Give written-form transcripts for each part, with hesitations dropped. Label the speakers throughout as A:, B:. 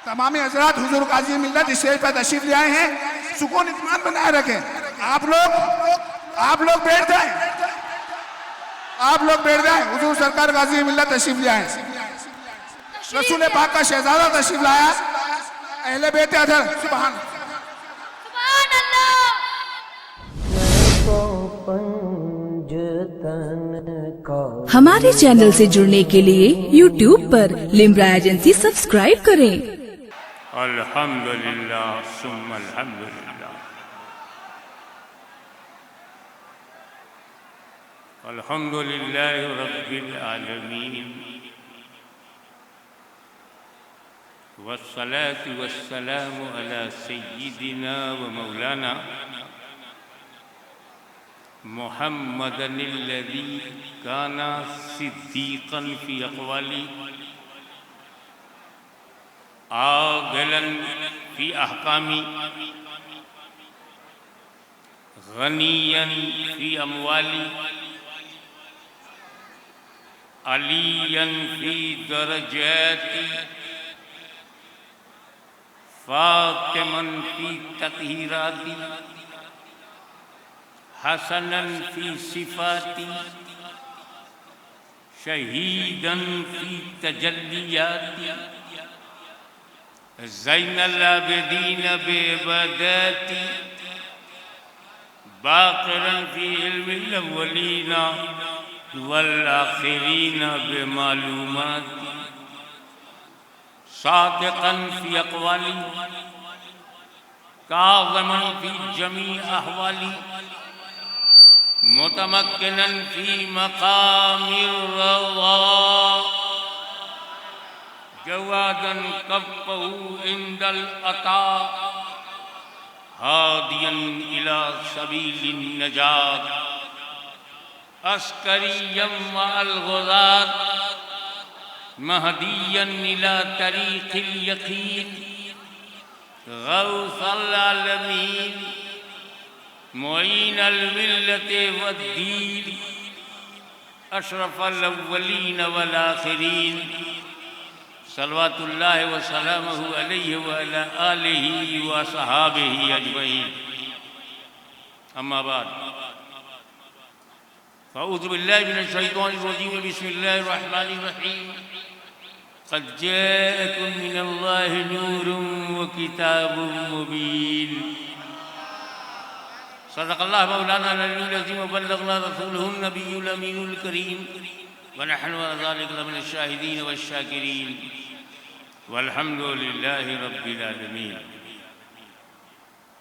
A: तमामी हजरात हुजूर काजी मिल्लत स्टेज पर तशरीफ ले आए हैं, सुकून इत्मीनान बनाए रखें। आप लोग बैठ जाएं, हुजूर सरकार काजी मिल्लत तशरीफ ले आए। रसूल पाक का शहजादा तशरीफ लाया, अहले बेत अदर। सुभान
B: अल्लाह।
C: हमारे चैनल से जुड़ने के लिए YouTube पर लिम्रा एजेंसी सब्सक्राइब करें।
D: अल्हम्दुलिल्लाह सुम्मा अल्हम्दुलिल्लाह। अल्हम्दुलिल्लाहि रब्बिल आलमीन वस्सलातु वस्सलामु अला सय्यिदिना व मौलाना मुहम्मदिल्लज़ी काना सिद्दीक़न फ़ी अक़वाली आगलन फ़ी अहकामी गनियन फ़ी अमवाली अलियन फ़ी दरजाती फ़ातिमन फ़ी तत्हीराती हसनन फ़ी सिफ़ाती शहीदन फ़ी तजल्लियाती ज़ैनल आबिदीन बेइबादती बाक़िरन फ़ी इल्मिल अव्वलीना वल आख़िरीन बेमालूमाती सादिक़न फ़ी अक़वाली काज़िमन फ़ी जमी अहवाली मुतमक्किनन फ़ी मक़ामिर रज़ा जवादन कफ़्फ़हु इंदल अता हादियन इला सबीलिन नजात अस्करियम मअल गुज़ात महदियन इला तरीक़िल यक़ीन गौसल आलमीन मुईनल मिल्लत वद्दीन अशरफल अव्वलीन वल आखिरीन सल्लल्लाहु व सल्लमहु अलैहि व अला आलिहि व सहाबिहि अजमईन। अम्मा बाद फ़अऊज़ु बिल्लाहि मिनश शैतानिर रजीम बिस्मिल्लाहिर रहमानिर रहीम क़द जाअकुम मिनल्लाहि नूरुन व किताबुम मुबीन सदक़ल्लाहु मौलाना अल-अलीयुल अज़ीम व बल्लग़ना रसूलुहुन नबियुल अमीनुल करीम व नहनु अला ज़ालिका लमिनश शाहिदीन वश-शाकिरीन वल्हम्दुलिल्लाहि रब्बिल आलमीन।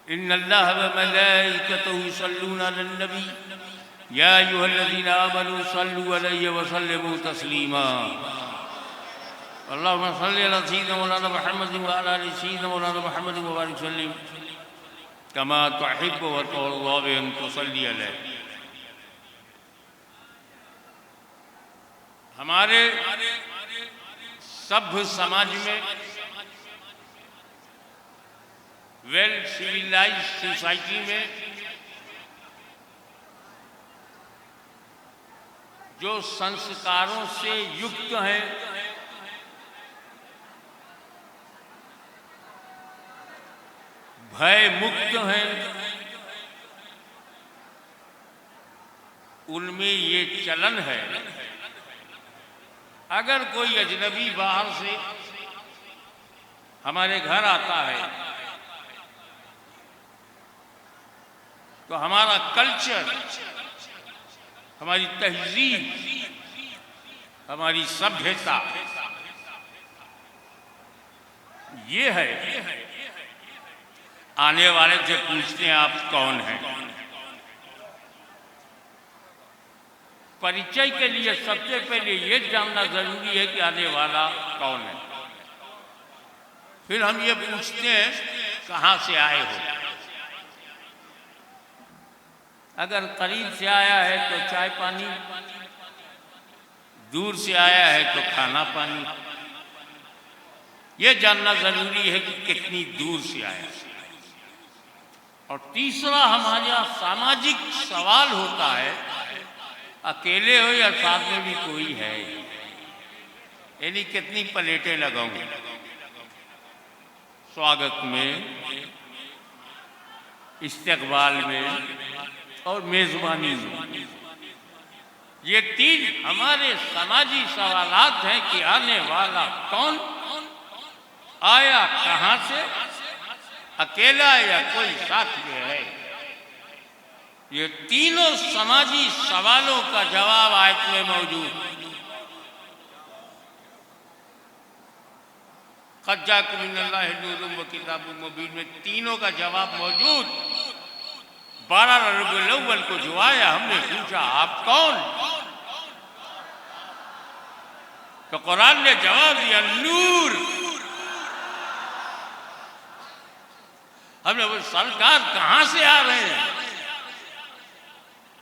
D: इन्नल्लाह व मलाइकतहु युसल्लूना अलन नबी या अय्युहल्लज़ीना आमनू सल्लू अलैहि व सल्लिमू तस्लीमा। अल्लाहुम्मा सल्लि अला सय्यिदिना मौलाना मुहम्मद व अला आलि सय्यिदिना मौलाना मुहम्मद व बारिक वसल्लिम कमा तुहिब्बु व तुर्ज़ा अन तुसल्ली अलैहि। हमारे सभ्य समाज में वेल सिविलाइज्ड सोसाइटी में जो संस्कारों से युक्त हैं, भय मुक्त हैं, उनमें ये चलन है अगर कोई अजनबी बाहर से हमारे घर आता है तो हमारा कल्चर, हमारी तहजीब, हमारी सभ्यता ये है आने वाले से पूछते हैं आप कौन हैं। परिचय के लिए सबसे पहले ये जानना जरूरी है कि आने वाला कौन है। फिर हम ये पूछते हैं कहाँ से आए हो। अगर करीब से आया है तो चाय पानी, दूर से आया है तो खाना पानी। ये जानना जरूरी है कि कितनी दूर से आया। और तीसरा हमारा सामाजिक सवाल होता है, अकेले हो या साथ में भी कोई है, यानी कितनी प्लेटें लगाऊं। स्वागत में, इस्तकबाल में और मेजबानी में। ये तीन हमारे समाजी सवालात हैं कि आने वाला कौन, आया कहां से, अकेला या कोई साथ में है। ये तीनों समाजी सवालों का जवाब आयत में मौजूद। क़द जाअकुम मिनल्लाहि नूरुम व किताबुम मुबीन में तीनों का जवाब मौजूद। 12 रबीउल अव्वल को जो आया, हमने पूछा आप कौन, तो कुरान ने जवाब दिया नूर। हमने बोले सरकार कहां से आ रहे हैं,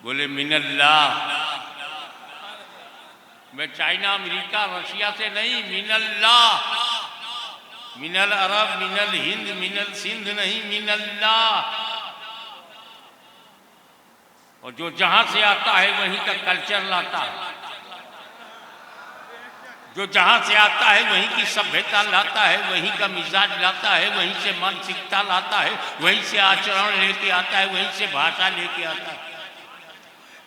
D: बोले मिनल्लाह। मैं चाइना, अमेरिका, रशिया से नहीं, मिनल्लाह, मिनल अरब, मिनल हिंद, मिनल सिंध नहीं, मिनल्लाह। और जो जहां से आता है वहीं का कल्चर लाता है, जो जहां से आता है वहीं की सभ्यता लाता है, वहीं का मिजाज लाता है, वहीं से मानसिकता लाता है, वहीं से आचरण लेके आता है, वहीं से भाषा लेके आता है।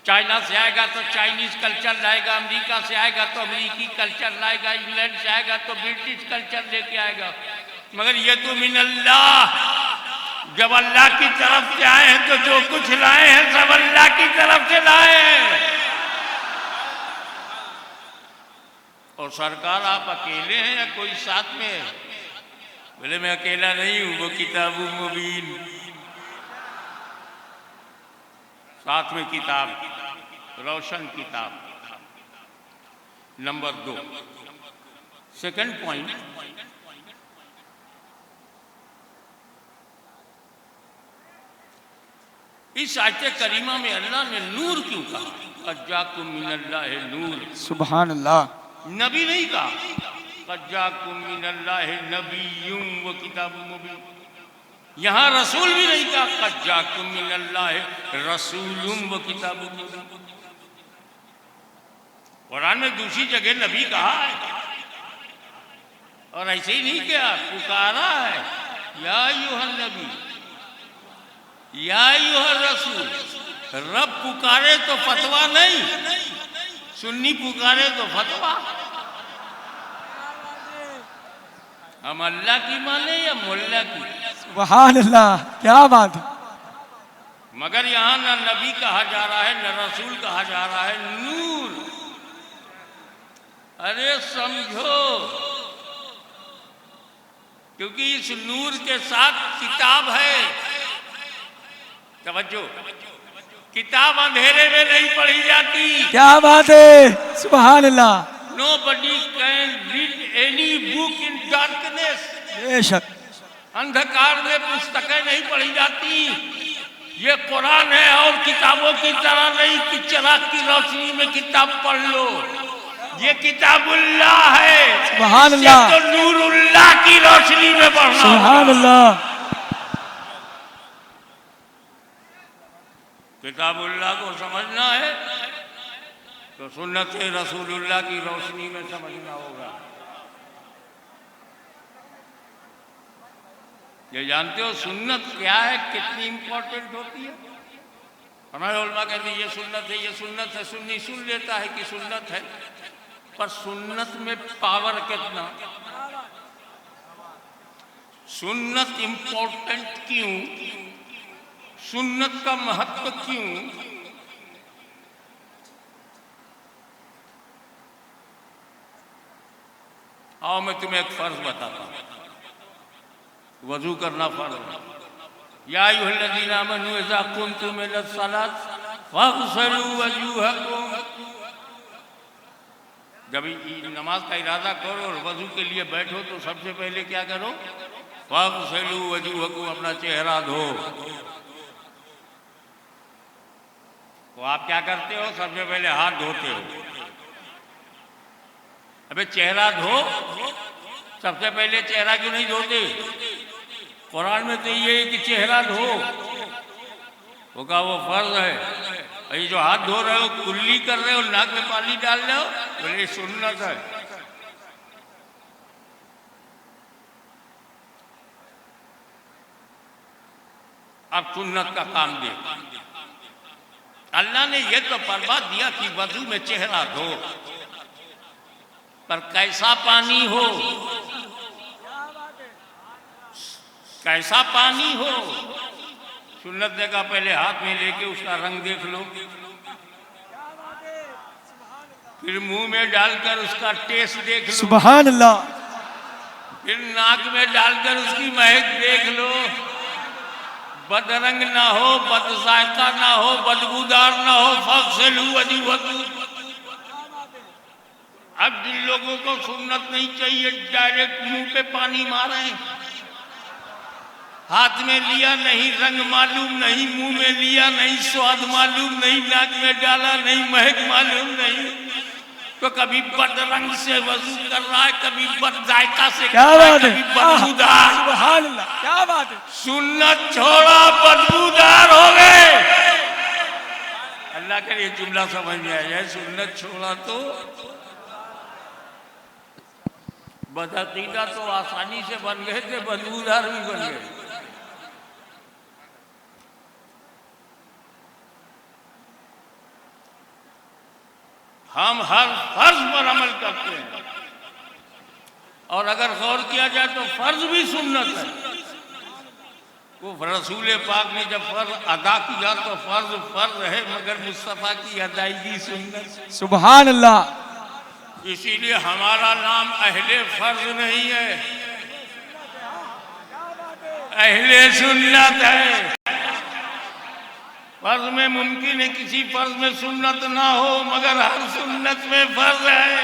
D: चाइना से आएगा तो चाइनीज कल्चर लाएगा, अमेरिका से आएगा तो अमेरिकी कल्चर लाएगा, इंग्लैंड से आएगा तो ब्रिटिश कल्चर लेके आएगा। मगर ये तो मिनल्लाह, जब अल्लाह की तरफ से आए हैं तो जो कुछ लाए हैं सब अल्लाह की तरफ से लाए हैं। और सरकार आप अकेले हैं या कोई साथ में है, बोले मैं अकेला नहीं हूं, वो किताबुम मुबीन, साथ में किताब, रोशन किताब। नंबर 2, सेकंड पॉइंट, इस आयत करीमा में अल्लाह ने नूर क्यों कहा? क़द जाअकुम मिनल्लाहि नूर,
A: सुभान अल्लाह।
D: नबी नहीं कहा, क़द जाअकुम मिनल्लाहि नबिय्युम व किताबुम मुबीन। यहां रसूल भी नहीं कहा, क़द जाअकुम मिनल्लाहि रसूलुम व किताबुम मुबीन। कुरान में दूसरी जगह नबी कहा है, और ऐसे ही नहीं किया, पुकारा है, या अय्युहन नबी, या अय्युहर रसूल। रब पुकारे तो फतवा नहीं, सुन्नी पुकारे तो फतवा। हम अल्लाह की माने या मुल्ला की?
B: सुभान अल्लाह, क्या बात है।
D: मगर यहाँ न नबी कहा जा रहा है, न रसूल कहा जा रहा है, नूर। अरे समझो, क्योंकि इस नूर के साथ किताब है। तवज्जो, किताब अंधेरे में नहीं पढ़ी जाती।
B: क्या बात है, सुभान अल्लाह।
D: Nobody can read any book in darkness.
B: बेशक,
D: अंधकार में पुस्तकें नहीं पढ़ी जाती। ये कुरान है और किताबों की तरह नहीं कि चिराग की रोशनी में किताब पढ़ लो। ये किताबुल्लाह है,
B: सुभान अल्लाह,
D: तो नूरुल्लाह की रोशनी में पढ़ना।
B: सुभान अल्लाह।
D: किताबुल्लाह को समझना है तो सुन्नत रसूलुल्लाह की रोशनी में समझना होगा। ये जानते हो सुन्नत क्या है, कितनी इंपॉर्टेंट होती है? हमारे उलमा कहते हैं ये सुन्नत है, ये सुन्नत है। सुन्नी सुन लेता है कि सुन्नत है, पर सुन्नत में पावर कितना? सुन्नत इंपॉर्टेंट क्यों? सुन्नत का महत्व क्यों? आओ मैं तुम्हें एक फर्ज बताता हूं। वजू करना फर्ज है। या अय्युहल्लज़ीना आमनू इज़ा कुंतुम इलस्सलात फ़ग़सिलू वजूहकुम। जब नमाज का इरादा करो और वजू के लिए बैठो तो सबसे पहले क्या करो? फ़ग़सिलू वजूहकुम, अपना चेहरा धो। तो आप क्या करते हो? सबसे पहले हाथ धोते हो। अबे चेहरा धो, सबसे पहले चेहरा क्यों नहीं धोते? कुरान में तो ये है कि चेहरा धो, वो कहा वो फर्ज है। ये जो हाथ धो रहे हो, कुल्ली कर रहे हो, नाक में पानी डाल रहे हो, बोले सुन्नत है। अब सुन्नत का काम देख। अल्लाह ने यह तो फरमा दिया कि वजू में चेहरा धो, पर कैसा पानी हो, कैसा पानी हो। सुन्नत ने कहा पहले हाथ में लेके उसका रंग देख लो, फिर मुंह में डालकर उसका टेस्ट देख लो,
B: सुभान अल्लाह।
D: फिर नाक में डालकर उसकी महक देख लो। बदरंग ना हो, बदजायका ना हो, बदबूदार ना हो, फगसिलू वजूहकुम। अब जिन लोगों को सुन्नत नहीं चाहिए, डायरेक्ट मुंह पे पानी मारे, हाथ में लिया नहीं, रंग मालूम नहीं, मुंह में लिया नहीं, स्वाद मालूम नहीं, नाक में डाला नहीं, महक मालूम नहीं, तो कभी बदरंग से वजू कर रहा है, कभी बदजायका से
B: क्या
D: कर रहा है,
B: बात है,
D: कभी बदबूदार।
B: सुभान अल्लाह, क्या बात है।
D: सुन्नत छोड़ा, बदबूदार हो गए। अल्लाह करे ये जुमला समझ में आ जाए। सुन्नत छोड़ा तो बदअकीदा तो आसानी से बन गए थे, बदबूदार भी बन गए। हम हर फर्ज पर अमल करते हैं, और अगर गौर किया जाए तो फर्ज भी सुन्नत है। वो रसूल पाक ने जब फर्ज अदा किया तो फर्ज फर्ज है, मगर मुस्तफा की अदायगी सुन्नत।
B: सुभान अल्लाह।
D: इसीलिए हमारा नाम अहले फर्ज नहीं है, अहले सुन्नत है। फर्ज में मुमकिन है किसी फर्ज में सुन्नत ना हो, मगर हर सुन्नत में फर्ज है।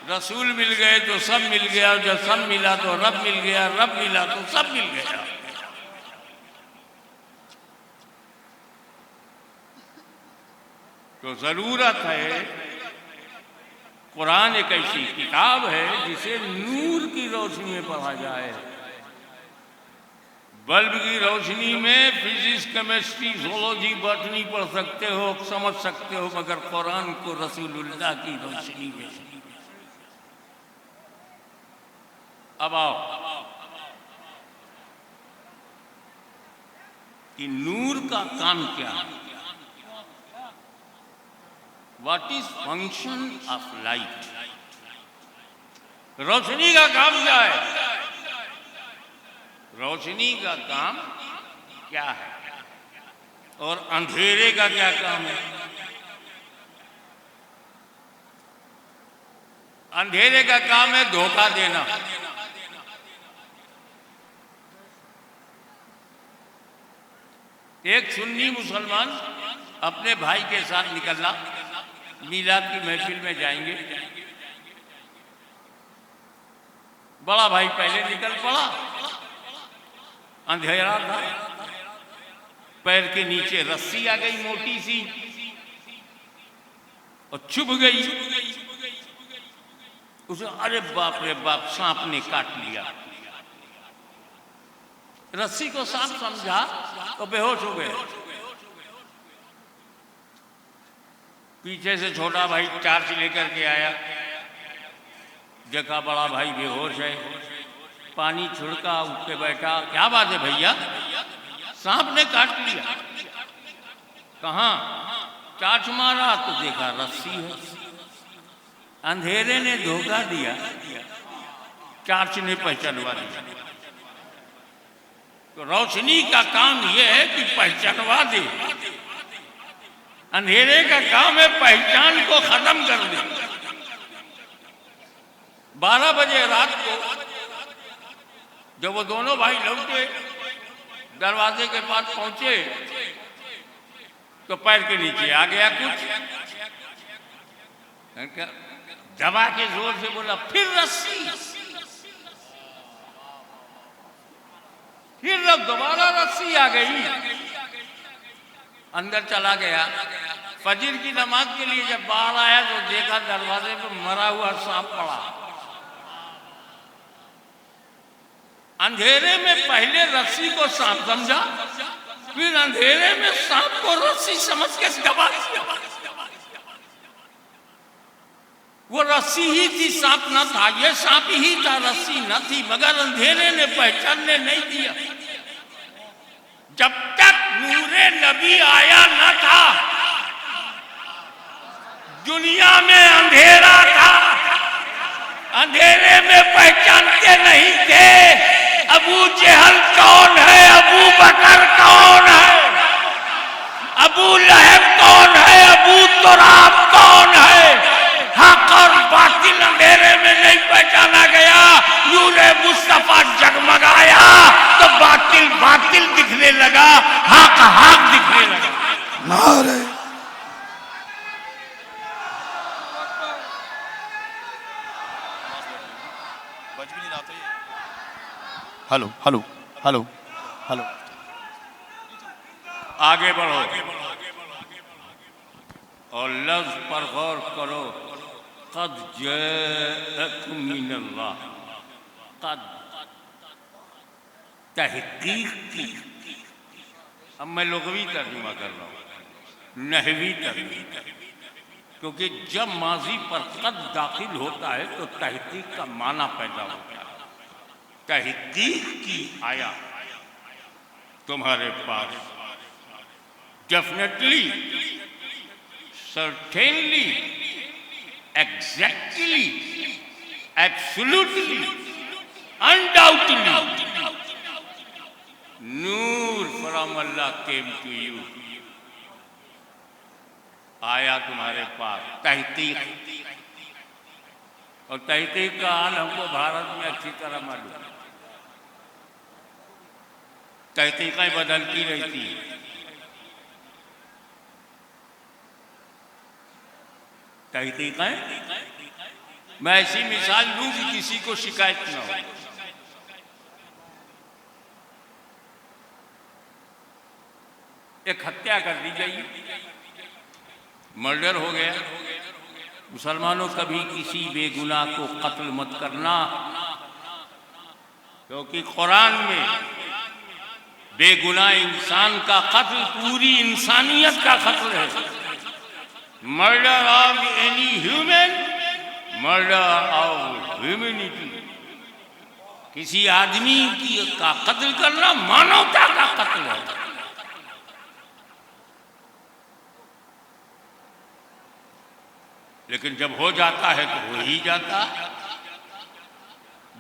D: रसूल मिल गए तो सब मिल गया, जब सब मिला तो रब मिल गया, रब मिला तो सब मिल गया। तो जरूरत है, कुरान एक ऐसी किताब है जिसे नूर की रोशनी में पढ़ा जाए। बल्ब की रोशनी में फिजिक्स, केमिस्ट्री, zoology, बॉटनी पढ़ सकते हो, समझ सकते हो, मगर कुरान को रसूलुल्लाह की रोशनी में। अब आओ कि नूर का काम क्या है। What is function of light. रोशनी का काम क्या है? रोशनी का काम क्या है और अंधेरे का क्या काम है? अंधेरे का काम है धोखा देना। एक सुन्नी मुसलमान अपने भाई के साथ निकलना, मीलाद की महफिल में जाएंगे। बड़ा भाई पहले निकल पड़ा, अंधेरा था, पैर के नीचे रस्सी आ गई मोटी सी और चुभ गई उसे। अरे बाप रे बाप, सांप ने काट लिया। रस्सी को सांप समझा तो बेहोश हो गए। पीछे से छोटा भाई टार्च लेकर के आया, देखा बड़ा भाई बेहोश है, पानी छिड़का, उठ के बैठा। क्या बात है भैया, सांप ने काट लिया। कहाँ? टार्च मारा तो देखा रस्सी है। अंधेरे ने धोखा दिया, टार्च ने पहचानवा दिया। तो रोशनी का काम यह है कि पहचानवा दे, अंधेरे का काम है पहचान को खत्म कर दे। 12 बजे रात को जब वो दोनों भाई लौटे, दरवाजे के पास पहुंचे तो पैर के नीचे आ गया कुछ। दबा के जोर से बोला, फिर रस्सी। फिर दोबारा रस्सी आ गई। अंदर चला गया। फजर की नमाज के लिए जब बाहर आया तो देखा दरवाजे पर मरा हुआ सांप पड़ा। अंधेरे में पहले रस्सी को सांप समझा, फिर अंधेरे में सांप को रस्सी समझ के दबा दिया। वो रस्सी ही थी, सांप न था। ये सांप ही था, रस्सी न थी, मगर अंधेरे ने पहचानने नहीं दिया। जब तक नूरे नबी आया न था दुनिया में अंधेरा था। अंधेरे में पहचानते नहीं थे अबू जहल कौन है, अबू बकर कौन है, अबू लहब कौन है, अबू तुराब कौन है। हक और बातिल अंधेरे में नहीं पहचाना गया। नूरे मुस्तफा जगमगाया तो बातिल बातिल दिखने लगा, हक हक दिखने लगा।
A: नारे
E: हेलो हेलो हेलो हेलो
D: आगे बढ़ो और लफ्ज पर गौर करो। कद जअकुम मिनल्लाह, कद तहकीक की। अब मैं लुग़वी तर्जुमा कर रहा हूँ, नहवी तर्जुमा, क्योंकि जब माजी पर कद दाखिल होता है तो तहकीक का माना पैदा होता है। तहकीक की आया तुम्हारे पास, definitely, certainly, exactly, absolutely, undoubtedly, नूर from Allah came to you, आया तुम्हारे पास। तहकीक, और तहकीक का हाल हमको भारत में अच्छी तरह मालूम है। तहकीकें बदलती रहती हैं। तहकीकें, मैं ऐसी मिसाल दूं कि किसी को शिकायत न हो। एक हत्या कर दी गई, मर्डर हो गया। मुसलमानों कभी किसी बेगुनाह को कत्ल मत करना, क्योंकि कुरान में बेगुनाह इंसान का कत्ल पूरी इंसानियत का कत्ल है। Murder of any human, murder of humanity. किसी आदमी का कत्ल करना मानवता का कत्ल है। लेकिन जब हो जाता है तो हो ही जाता।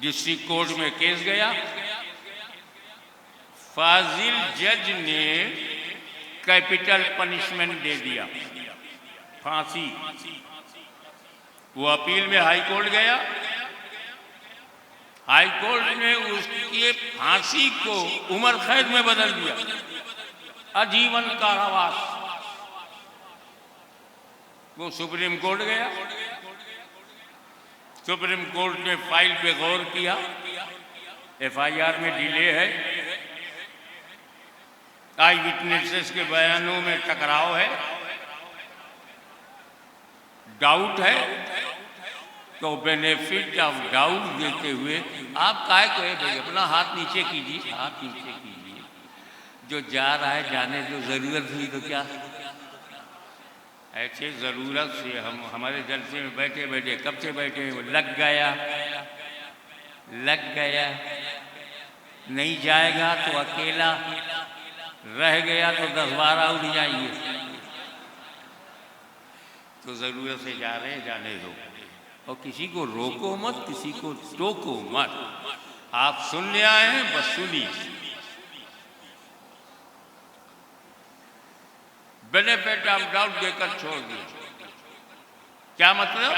D: डिस्ट्रिक्ट कोर्ट में केस गया, फाजिल जज ने कैपिटल पनिशमेंट दे दिया, फांसी। वो अपील में हाई कोर्ट गया, हाई कोर्ट ने उसके फांसी को उम्र कैद में बदल दिया, आजीवन कारावास। वो सुप्रीम कोर्ट गया, सुप्रीम कोर्ट ने फाइल पे गौर किया, एफआईआर में डिले है, आई विटनेसेस के बयानों में टकराव है, डाउट है, तो बेनिफिट ऑफ डाउट देते हुए आप काहे कहे भाई अपना हाथ नीचे कीजिए, हाथ नीचे कीजिए, जो जा रहा है जाने दो, जरूरत हुई तो क्या। ऐसे जरूरत से हम हमारे जलसे में बैठे बैठे कब से बैठे, लग गया, लग गया, नहीं जाएगा तो अकेला, रह गया तो 10-12 उठ जाएंगे। तो जरूरत से जा रहे हैं, जाने दो, और किसी को रोको मत, किसी को टोको मत। आप सुनने आए हैं, बस सुनिए। बेनिफिट ऑफ डाउट देकर छोड़ दिया। क्या मतलब?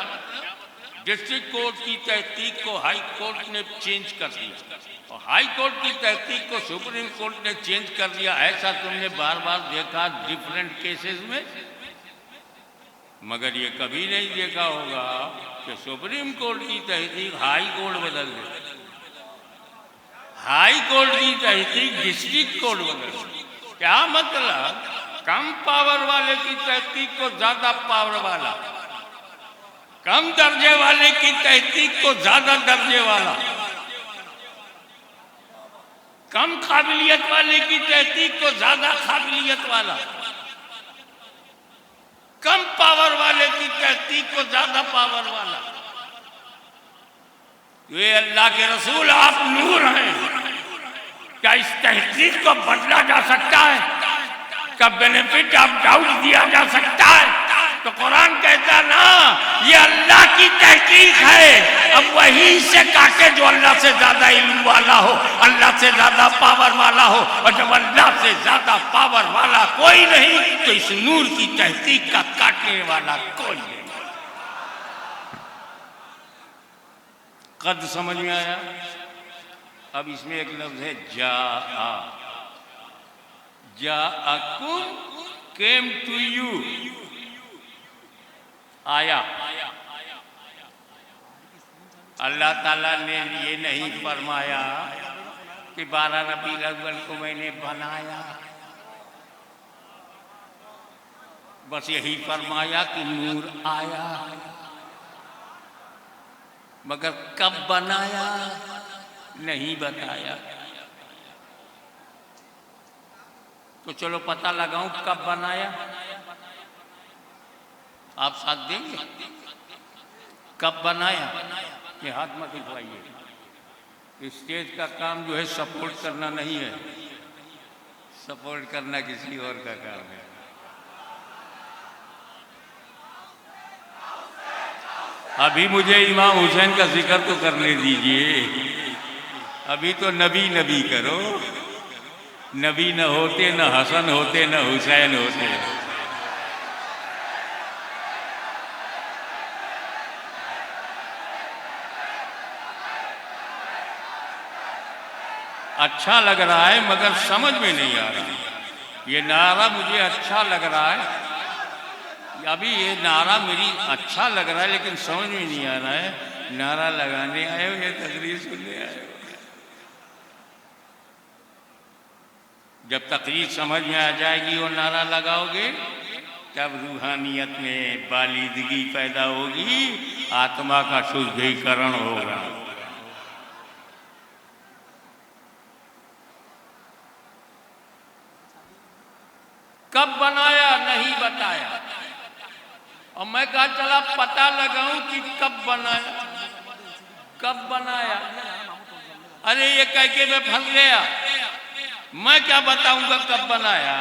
D: डिस्ट्रिक्ट कोर्ट की तहकीक को हाई कोर्ट ने चेंज कर दिया, और हाई कोर्ट की तहकीक को सुप्रीम कोर्ट ने चेंज कर दिया। ऐसा तुमने बार बार देखा डिफरेंट केसेस में, मगर ये कभी नहीं देखा होगा कि सुप्रीम कोर्ट की तहकीक हाई कोर्ट बदल दे, हाई कोर्ट की तहकीक डिस्ट्रिक्ट कोर्ट बदल दे। क्या मतलब? कम पावर वाले की तहकीक को ज्यादा पावर वाला, कम दर्जे वाले की तहकीक को ज्यादा दर्जे वाला, कम काबिलियत वाले की तहकीक को ज्यादा काबिलियत वाला, कम पावर वाले की तहकीक को ज्यादा पावर वाला। ये अल्लाह के रसूल, आप नूर हैं, क्या इस तहकीक को बदला जा सकता है? क्या बेनिफिट ऑफ डाउट दिया जा सकता है? तो कुरान कहता ना, ये अल्लाह की तहकीक है। अब वही से काटे जो अल्लाह से ज्यादा इल्म वाला हो, अल्लाह से ज्यादा पावर वाला हो। और जब अल्लाह से ज्यादा पावर वाला कोई नहीं, तो इस नूर की तहकीक का काटने वाला कोई नहीं। कद समझ में आया? अब इसमें एक लफ्ज है जाअकुम, केम टू यू, आया। अल्लाह ताला ने ये नहीं फरमाया कि 12 रबीउल अव्वल को मैंने बनाया, बस यही फरमाया कि नूर आया। मगर कब बनाया नहीं बताया। तो चलो पता लगाऊं कब बनाया। आप साथ देंगे? कब बनाया? ये हाथ मत उठवाइए। स्टेज का काम जो है सपोर्ट करना नहीं है, सपोर्ट करना किसी और का काम है। अभी मुझे इमाम हुसैन का जिक्र तो करने दीजिए। अभी तो नबी नबी करो। नबी न होते, न हसन होते, न हुसैन होते। अच्छा लग रहा है मगर समझ में नहीं आ रहा। ये नारा मुझे अच्छा लग रहा है, अभी ये नारा मेरी अच्छा लग रहा है, लेकिन समझ में नहीं आ रहा है। नारा लगाने आए हो या तकरीर सुनने आए हो? जब तकरीर समझ में आ जाएगी और नारा लगाओगे, तब रूहानियत में बालिदगी पैदा होगी, आत्मा का शुद्धिकरण होगा। कब बनाया नहीं बताया, और मैं कहा चला पता लगाऊं कि कब बनाया। कब बनाया? अरे ये कह के मैं फंस गया। मैं क्या बताऊंगा कब बनाया?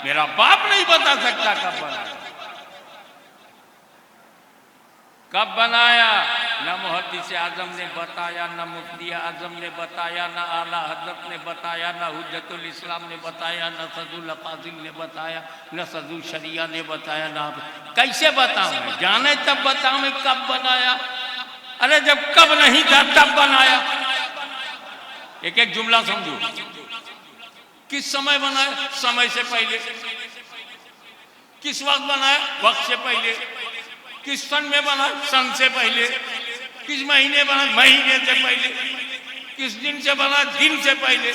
D: मेरा बाप नहीं बता सकता कब बनाया। कब बनाया? न मुहद्दिस आजम ने बताया, न मुफ्ती आजम ने बताया, न आला हजरत ने बताया, न हुज्जतुल इस्लाम ने बताया, न सदुल अफाजिल ने बताया, न सदुल शरिया ने बताया। ना कैसे बताऊं? जाने तब बताऊं कब बनाया। अरे जब कब नहीं था तब बनाया। एक एक जुमला समझो। किस समय बनाया? समय से पहले। किस वक्त बनाया? वक्त से पहले। किस सन में बना? सन से पहले। किस महीने बना? महीने से पहले। किस दिन से बना? दिन से पहले।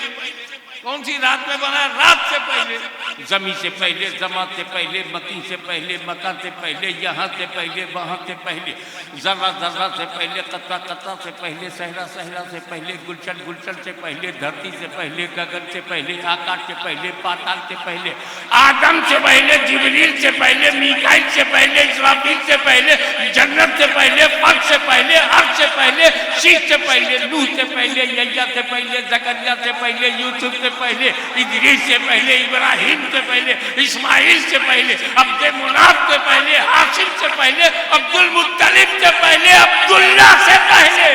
D: कौन सी रात में बना? रात से पहले। जमी से पहले, जमात से पहले, मकी से पहले, मका से पहले, यहाँ से पहले, वहाँ से पहले, जर्रा जर्रा से पहले, कतरा कतरा से पहले, सहरा सहरा से पहले, गुलशन गुलशन से पहले, धरती से पहले, गगन से पहले, आकाश से पहले, पाताल से पहले, आदम से पहले, जिब्रील से पहले, मीकाईल से पहले, इस्राफील से पहले, जन्नत से पहले, फल से पहले, अर्श से पहले, शीश से पहले, नूह से पहले, यह्या से पहले, जकरिया से पहले, यूसुफ से पहले, इदरीस से पहले, इब्राहिम से पहले, इस्माइल से पहले, अब्दे मुनाफ से पहले, हाशिम से पहले, अब्दुल मुत्तलिब से पहले, अब्दुल्ला से पहले।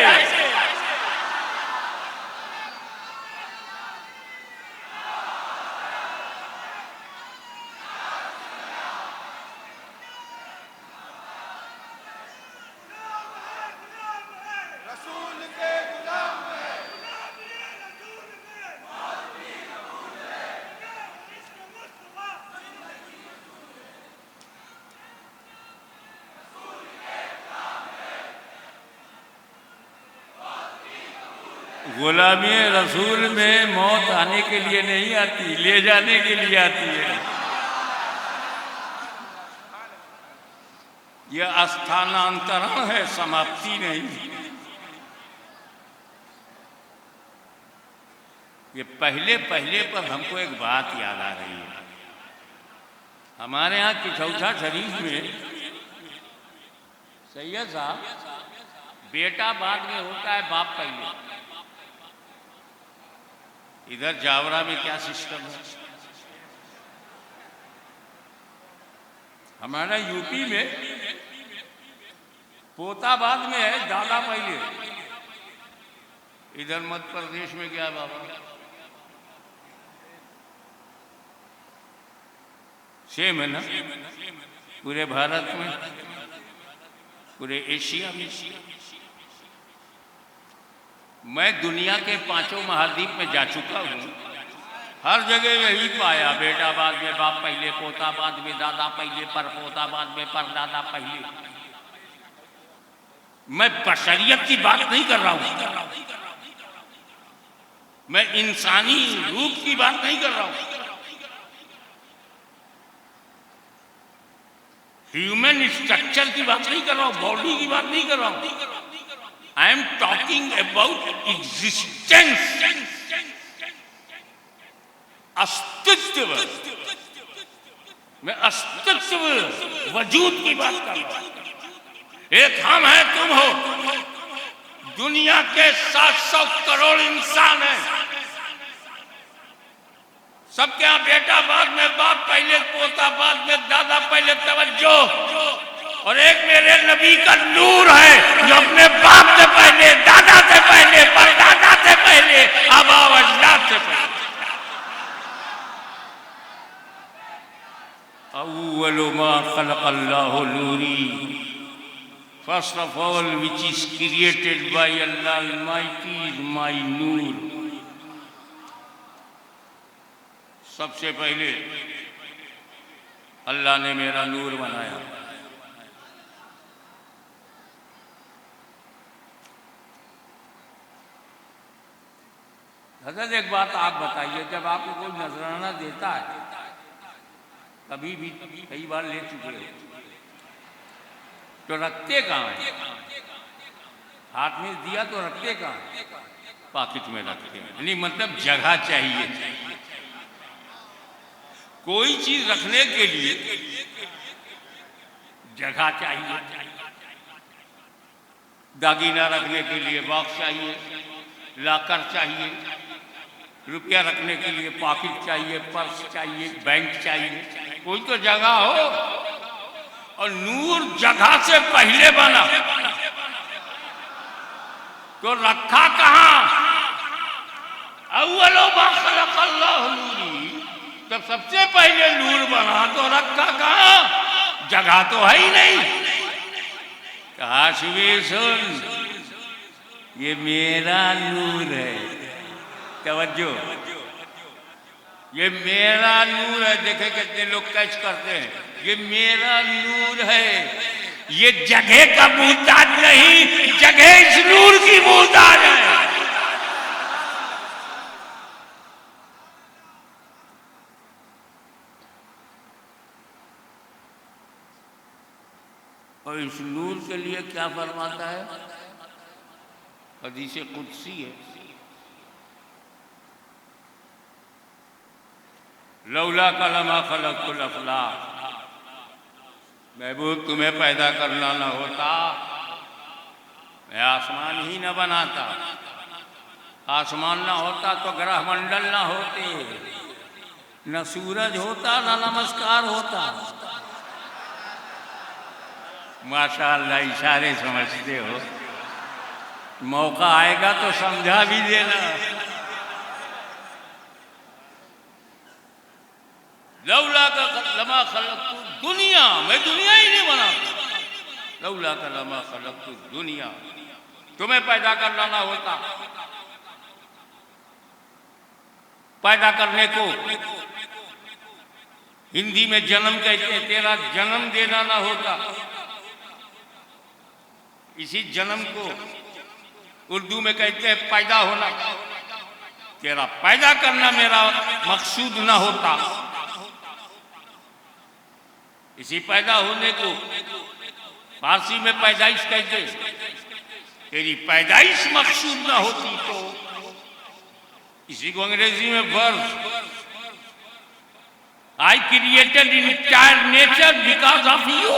D: गुलामी रसूल में मौत आने के लिए नहीं आती, ले जाने के लिए आती है। यह स्थानांतरण है, समाप्ति नहीं। ये पहले पहले पर हमको एक बात याद आ रही है। हमारे यहाँ किचौथा शरीफ में सैयद साहब, बेटा बाद में होता है, बाप पहले। इधर जावरा में क्या सिस्टम है? हमारा यूपी में पोताबाद में है दादा पहले, इधर मध्य प्रदेश में क्या है बाबा? सेम है ना? पूरे भारत में, पूरे एशिया में। मैं दुनिया के 5 महाद्वीप में जा चुका हूँ, हर जगह यही पाया, बेटा बाद में बाप पहले, पोता बाद में दादा पहले, परपोता बाद में परदादा पहले। मैं बशरियत की बात नहीं कर रहा हूँ, मैं इंसानी रूप की बात नहीं कर रहा हूँ, ह्यूमन स्ट्रक्चर की बात नहीं कर रहा हूँ, बॉडी की बात नहीं कर रहा हूँ। I am talking about existence, अस्तित्व। मैं अस्तित्व, वजूद की बात कर रहा हूं। एक हम हैं, तुम हो, दुनिया के 700 करोड़ इंसान हैं, सबके यहाँ बेटा बाद में बाप पहले, पोता बाद में दादा पहले। तवज्जो। और एक मेरे नबी का नूर है जो अपने बाप से पहले, दादा से पहले, परदादा से पहले, आबा व अजदाद से पहले। अव्वलु मा खलक़ल्लाहु नूरी, first of all which is created by Allah almighty is my नूर। सबसे पहले अल्लाह ने मेरा नूर बनाया। हजरत एक बात आप बताइए, जब आपको कोई नजराना देता है, कभी भी कई बार ले चुके हो, तो रखते कहाँ हैं? हाथ में दिया तो रखते कहाँ हैं? पॉकेट में रखते हैं। नहीं, मतलब जगह चाहिए। कोई चीज रखने के लिए जगह चाहिए। दागीना रखने के लिए बॉक्स चाहिए, लॉकर चाहिए, रुपया रखने के लिए पॉकेट चाहिए, पर्स चाहिए, बैंक चाहिए, कोई तो जगह हो। और नूर जगह से पहले बना, तो रखा कहाँ? अव्वलो मा खलक़ल्लाहु नूरी, जब सबसे पहले नूर बना तो रखा कहाँ? जगह तो है ही नहीं। कहा सुन, ये मेरा नूर है। तवज्जो, ये मेरा नूर है। देखे कितने लोग कैच करते हैं, ये मेरा नूर है। ये जगह का मुहताज नहीं, जगह इस नूर की मुहताज है। और इस नूर के लिए क्या फरमाता है? हदीस कुदसी है, लौला कलमा खलक़तुल अफ़लाक, महबूब तुम्हें पैदा करना न होता, मैं आसमान ही न बनाता। आसमान न होता तो ग्रह मंडल न होते, न सूरज होता, न नमस्कार होता। माशाअल्लाह, इशारे समझते हो। मौका आएगा तो समझा भी देना। लौला का लमा खलक़तु दुनिया, मैं दुनिया ही नहीं बनाता। लौला का लमा खलक़तु दुनिया, तुम्हें पैदा करना ना होता। पैदा करने को हिंदी में जन्म कहते हैं, तेरा जन्म देना ना होता। इसी जन्म को उर्दू में कहते हैं पैदा होना। तेरा पैदा करना मेरा मकसूद ना होता। इसी पैदा होने को फारसी में पैदाइश कहते। तेरी पैदाइश मकसूद ना होती तो इसी को अंग्रेजी में birth. I created entire nature because of you.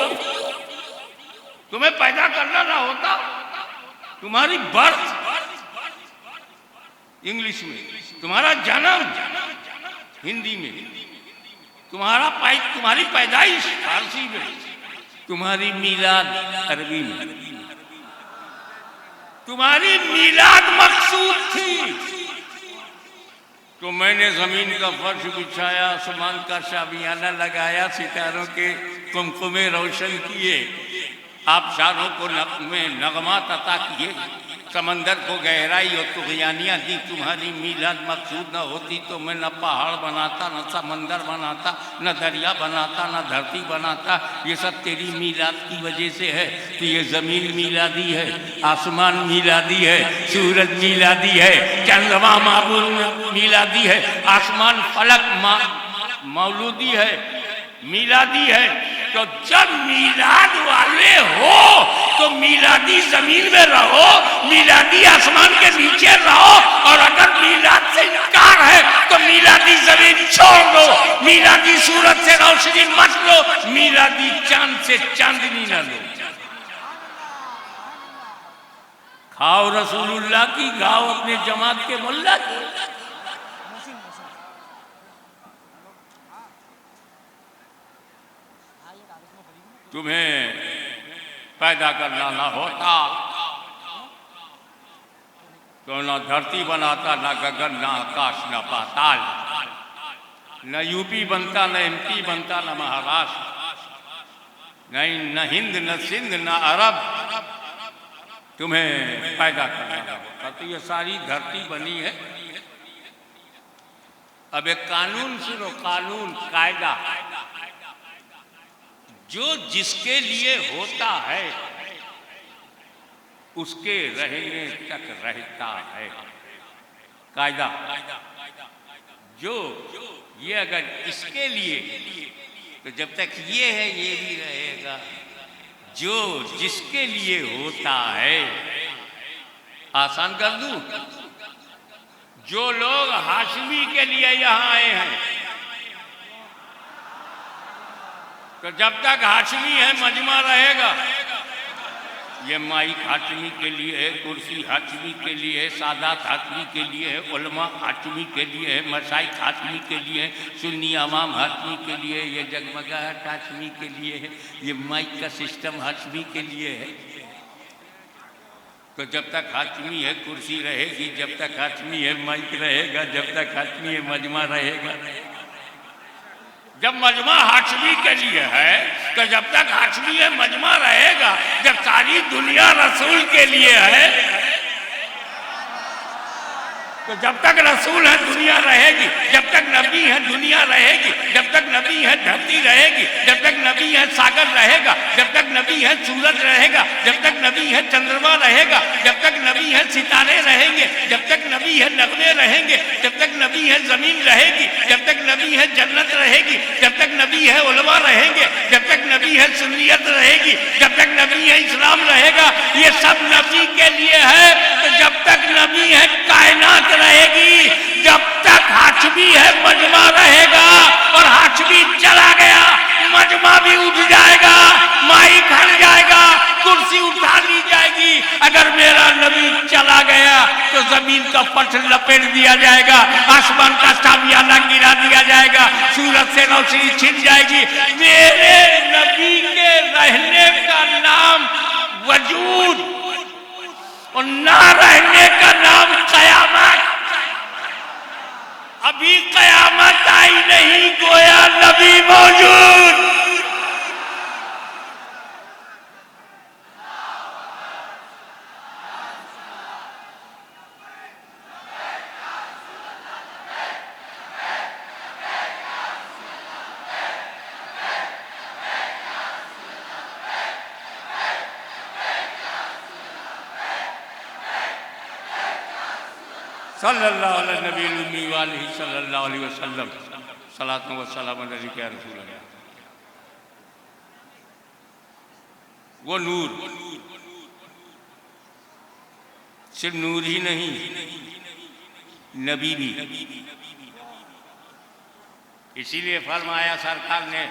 D: तुम्हें पैदा करना ना होता, तुम्हारी बर्थ इंग्लिश में, तुम्हारा जन्म हिंदी में, तुम्हारी पैदाइश फारसी में, तुम्हारी मीलाद अरबी में। तुम्हारी मीलाद मकसूद थी तो मैंने जमीन का फर्श बिछाया, आसमान का शामियाना लगाया, सितारों के कुमकुमे रोशन किए, आबशारों को नगमा अता किए, समंदर को गहराई और तुगयानियाँ दी। तुम्हारी मीलाद मकसूद न होती तो मैं न पहाड़ बनाता, न समंदर बनाता, न दरिया बनाता, न धरती बनाता। ये सब तेरी मीलाद की वजह से है। तो ये ज़मीन मीलादी है, आसमान मीलादी है, सूरज मीलादी है, चंद्रमा माबूद मीलादी है, आसमान फलक मौलूदी है, मीलादी है। तो जब मीलाद वाले हो तो मीलादी जमीन में रहो, मीलादी आसमान के नीचे रहो, और अगर मीलाद से इनकार है तो मीलादी जमीन छोड़ दो, मीलादी सूरज से रोशनी मत लो, मीलादी चांद से चांदनी न लो। खाओ रसूलुल्लाह की, गाओ अपने जमात के मुल्ला की। तुम्हें पैदा करना ना होता तो ना धरती बनाता, ना गगन, ना आकाश, ना पाताल, न यूपी बनता, न एमपी बनता, न महाराष्ट्र, न हिंद, न सिंध, न अरब। तुम्हें पैदा करना ना होता तो ये सारी धरती बनी है। अब एक कानून सुनो, कानून, कायदा, जो जिसके लिए होता है उसके रहने तक रहता है। कायदा, जो ये अगर इसके लिए तो जब तक ये है ये भी रहेगा। जो जिसके लिए होता है, आसान कर दूं, जो लोग हाशमी के लिए यहाँ आए हैं, तो जब तक हाशमी है मजमा रहेगा। ये माइक हाशमी के लिए है, कुर्सी हाशमी के लिए है, सादात हाशमी के लिए है, उलमा हाशमी के लिए है, मशाइख हाशमी के लिए है, सुन्नी अवाम हाशमी के लिए है, ये जगमगाहट हाशमी के लिए है, ये माइक का सिस्टम हाशमी के लिए है। तो जब तक हाशमी है कुर्सी रहेगी, जब तक हाशमी है माइक रहेगा, जब तक हाशमी है मजमा रहेगा। जब मजमा हाशमी के लिए है तो जब तक हाशमी है मजमा रहेगा। जब सारी दुनिया रसूल के लिए है तो जब तक रसूल है दुनिया रहेगी, जब तक नबी है दुनिया रहेगी, जब तक नबी है धरती रहेगी, जब तक नबी है सागर रहेगा, जब तक नबी है सूरज रहेगा, जब तक नबी है चंद्रमा रहेगा, जब तक नबी है सितारे रहेंगे, जब तक नबी है नगमे रहेंगे, जब तक नबी है जमीन रहेगी, जब तक नबी है जन्नत रहेगी, जब तक नबी है उलमा रहेंगे, जब तक नबी है सुन्नियत रहेगी, जब तक नबी है इस्लाम रहेगा। ये सब नबी के लिए है। तो जब तक नबी है कायनात रहेगी, जब तक हाशमी है मजमा रहेगा। और हाशमी चला गया मजमा भी उठ जाएगा, माइक हट जाएगा, कुर्सी उठा ली जाएगी। अगर मेरा नबी चला गया तो जमीन का फर्श लपेट दिया जाएगा, आसमान का शामियाना गिरा दिया जाएगा, सूरज से रोशनी छिन जाएगी। मेरे नबी के रहने का नाम वजूद और ना रहने का नाम कयामत। अभी कयामत आई नहीं, गोया नबी मौजूद। सल्लल्लाहु अलैहि नबी वालिही सल्लल्लाहु अलैहि वसल्लम सलात व सलाम अलैका या रसूल अल्लाह। वो नूर सिर्फ नूर ही नहीं, नबी भी। इसीलिए फरमाया सरकार ने,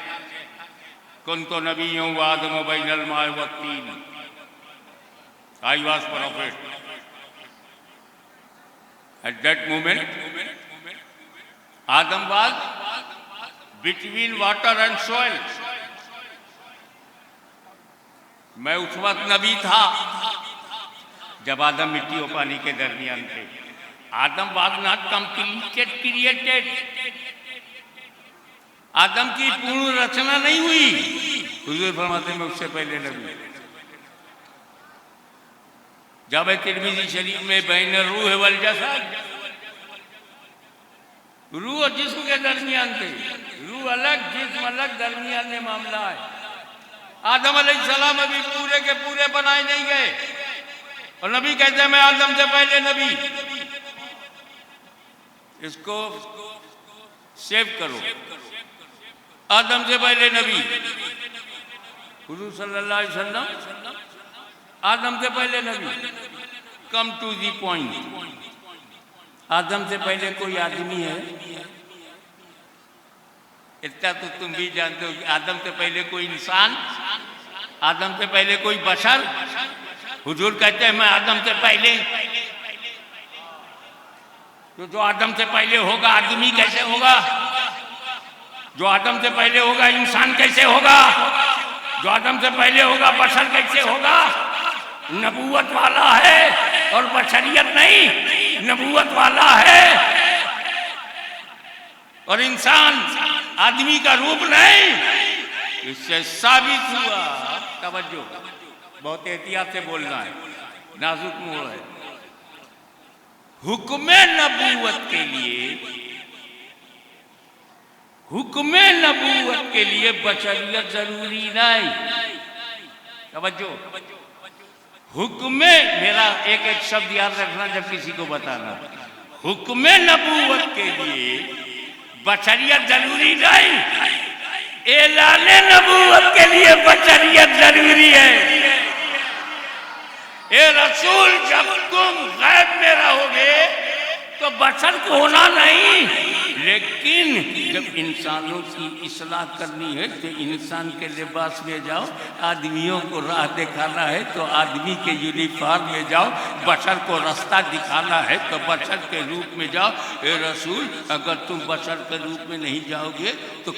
D: कुन्तु नबिय्युं व आदमु बैनल माइ व तीन। I was profit. At that moment, Adam was between water and soil. मैं उस वक्त नबी था जब आदम मिट्टी और पानी के दरमियान थे. आदम was not completed created. आदम की पूर्ण रचना नहीं हुई. हुजूर फरमाते हैं मैं उससे पहले नबी. जब तिरमिज़ी शरीफ में बैन रूह वल जसद, रूह और जिस्म के दरमियान थे. रूह अलग जिस्म अलग, दरमियान में मामला है. आदम अलैहिस्सलाम अभी पूरे के पूरे बनाए नहीं गए और नबी कहते हैं मैं आदम से पहले नबी. इसको सेव करो. आदम से पहले नबी हुजूर सल्लल्लाहु अलैहि वसल्लम, आदम से पहले नबी. Come to the point. आदम से पहले कोई आदमी है? इतना तो तुम भी जानते हो कि आदम से पहले कोई इंसान, आदम से पहले कोई बशर. हुजूर कहते हैं मैं आदम से पहले. तो जो आदम से पहले होगा आदमी कैसे होगा? जो आदम से पहले होगा इंसान कैसे होगा? जो आदम से पहले होगा बशर कैसे होगा? नबूवत वाला है और बशरियत नहीं, नबूवत वाला है और इंसान आदमी का रूप नहीं. इससे साबित हुआ, तवज्जो, बहुत एहतियात से बोलना है, नाजुक मोड़ है. हुक्म नबूवत के लिए, हुक्म नबूवत के लिए बशरियत जरूरी नहीं. तवज्जो. हुक्म, मेरा एक एक शब्द याद रखना जब किसी को बताना. हुक्म नबूवत के लिए बशरियत जरूरी नहीं, ऐलान नबूवत के लिए बशरियत जरूरी है. ए रसूल, जब तुम गैब में रहोगे तो बशर को होना नहीं, लेकिन जब इंसानों की इस्लाह करनी है तो इंसान के लिबास में जाओ. आदमियों को राह दिखाना है तो आदमी के यूनिफॉर्म में जाओ. बशर को रास्ता दिखाना है तो बशर के रूप में जाओ. ए रसूल, अगर तुम बशर के रूप में नहीं जाओगे तो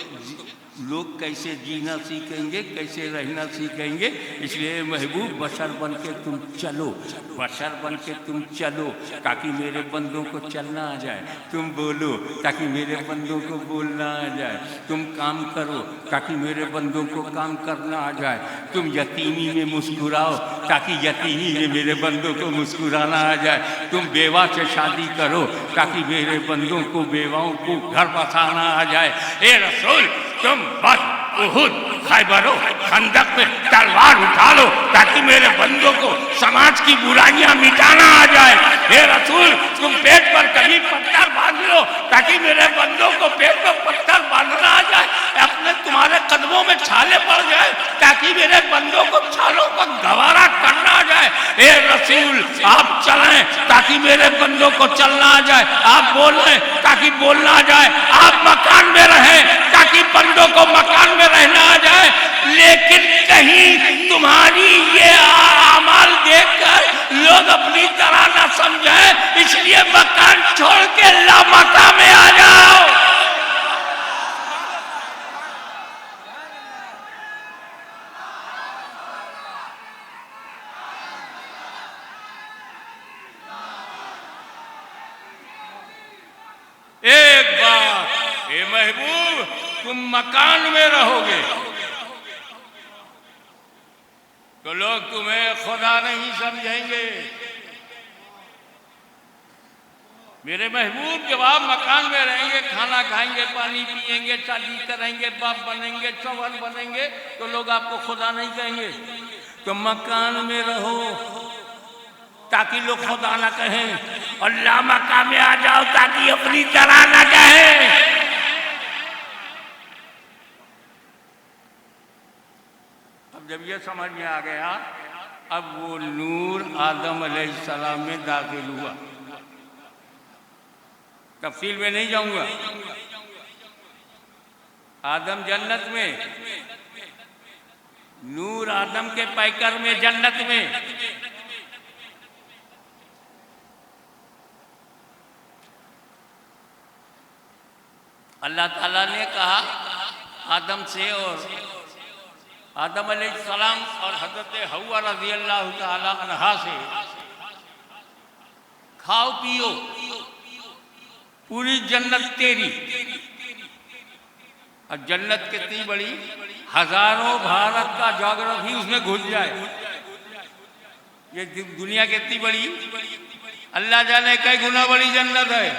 D: लोग कैसे जीना सीखेंगे, कैसे रहना सीखेंगे? इसलिए महबूब बशर बन के तुम चलो, बशर बन के तुम चलो ताकि मेरे बंदों को चलना आ जाए. तुम बोलो ताकि मेरे बंदों को बोलना आ जाए. तुम काम करो ताकि मेरे बंदों को काम करना आ जाए. तुम यतीमी में मुस्कुराओ ताकि यतीमी में मेरे बंदों को मुस्कुराना आ जाए. तुम बेवा से शादी करो ताकि मेरे बंदों को बेवाओं को घर बसाना आ जाए. ए रसूल, तुम बस उहुद, खैबरो, खंदक में तलवार उठा लो ताकि मेरे बंदों को समाज की बुराइयां मिटाना आ जाए. हे रसूल, तुम पेट पर कभी पत्थर बांध लो ताकि मेरे बंदों को पेट पर पत्थर बांधना आ जाए. अपने तुम्हारे कदमों में छाले पड़ जाए ताकि मेरे बंदों को छालों को गवारा करना आ जाए. हे रसूल, आप चलें ताकि मेरे बंदों को चलना आ जाए. आप बोलें ताकि बोलना आ जाए. आप मकान में रहें ताकि बंदों को मकान में रहना आ जाए. लेकिन कहीं तुम्हारी ये आमाल देखकर लोग अपनी तरह न समझें, इसलिए मकान छोड़ के लामका में आ जाओ. एक बात, हे महबूब, तुम मकान में रहोगे तो लोग तुम्हें खुदा नहीं समझेंगे. मेरे महबूब, जब आप मकान में रहेंगे, खाना खाएंगे, पानी पिएंगे, शादी करेंगे, बाप बनेंगे, चौहर बनेंगे, तो लोग आपको खुदा नहीं कहेंगे. तो मकान में रहो ताकि लोग खुदा ना कहें और लामका में आ जाओ ताकि अपनी तरह ना कहें. अब जब ये समझ में आ गया, अब वो नूर आदम अलैहिस्सलाम में दाखिल हुआ. तफसील में नहीं जाऊंगा. आदम जन्नत में, नूर आदम के पैकर में जन्नत में. अल्लाह ताला ने कहा आदम से, और आदम अलैहिस्सलाम और हजरत हव्वा रज़ी अल्लाह ताला अन्हा से, खाओ पियो, पूरी जन्नत तेरी। और जन्नत कितनी बड़ी, हजारों भारत का ज्योग्राफी उसमें घुस जाए। ये दुनिया कितनी बड़ी, अल्लाह जाने कई गुना बड़ी जन्नत है।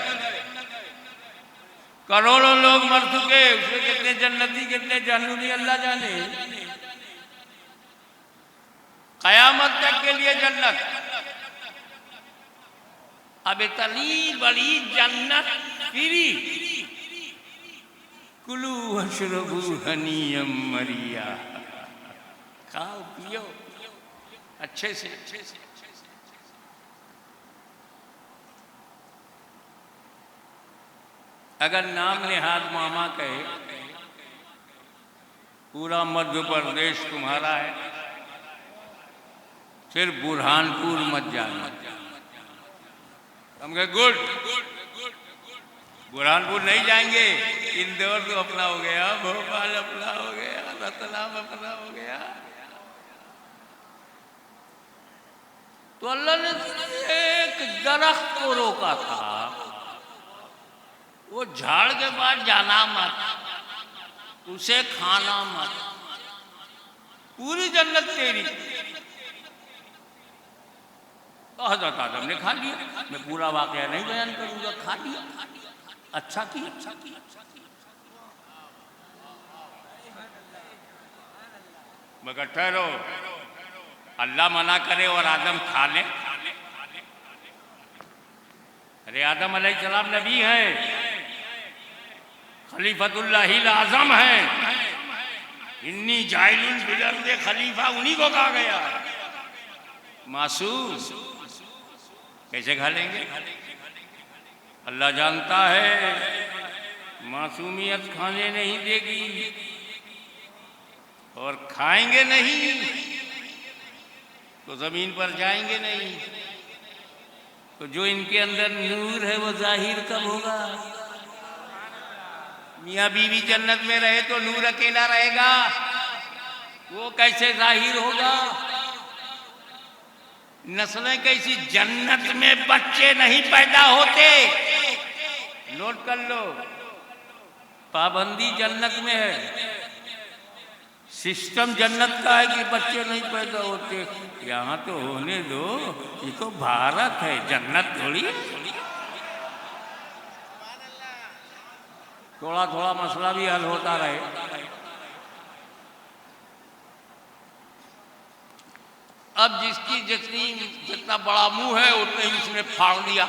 D: करोड़ों लोग मर चुके, उसमें कितने जन्नती कितने जहन्नुमी अल्लाह जाने। कयामत तक के लिए जन्नत। अब इतनी बड़ी जन्नत फ्री, कुलू वशरबू हनीयम मरिया, खाओ पियो अच्छे से। अगर नाम नेहाद मामा कहे पूरा मध्य प्रदेश तुम्हारा है, सिर्फ बुरहानपुर मत जाना। हम कहे गुड, बुरहानपुर नहीं जाएंगे, इंदौर तो अपना हो गया, भोपाल अपना हो गया, रतलाम अपना हो गया। तो अल्लाह ने एक दरख्त को रोका था, वो झाड़ के पास जाना मत, उसे खाना मत, पूरी जन्नत तेरी। तो हज़रत आदम ने खा लिया। मैं पूरा वाकया नहीं बयान करूंगा, खा लिया, अच्छा किया। मगर ठहरो, अल्लाह मना करे और आदम खा ले। अरे आदम अलैहिस्सलाम नबी है, खलीफतुल्लाहिल आज़म है, इन्नी जाइलुन फिल अर्ज़ि खलीफा उन्हीं को कहा गया। मासूम कैसे खा लेंगे? अल्लाह जानता है मासूमियत खाने नहीं देगी, और खाएंगे नहीं तो जमीन पर जाएंगे नहीं। तो जो इनके अंदर नूर है वो जाहिर कब होगा? मियाँ बीवी जन्नत में रहे तो नूर अकेला रहेगा, वो कैसे जाहिर होगा? नस्लें कैसी, जन्नत में बच्चे नहीं पैदा होते। नोट कर लो, पाबंदी जन्नत में है, सिस्टम जन्नत का है कि बच्चे नहीं पैदा होते। यहाँ तो होने दो, ये तो भारत है, जन्नत थोड़ी। थोड़ा थोड़ा मसला भी हल होता रहे। अब जिसकी जितना बड़ा मुंह है उतने ही उसने फाड़ दिया।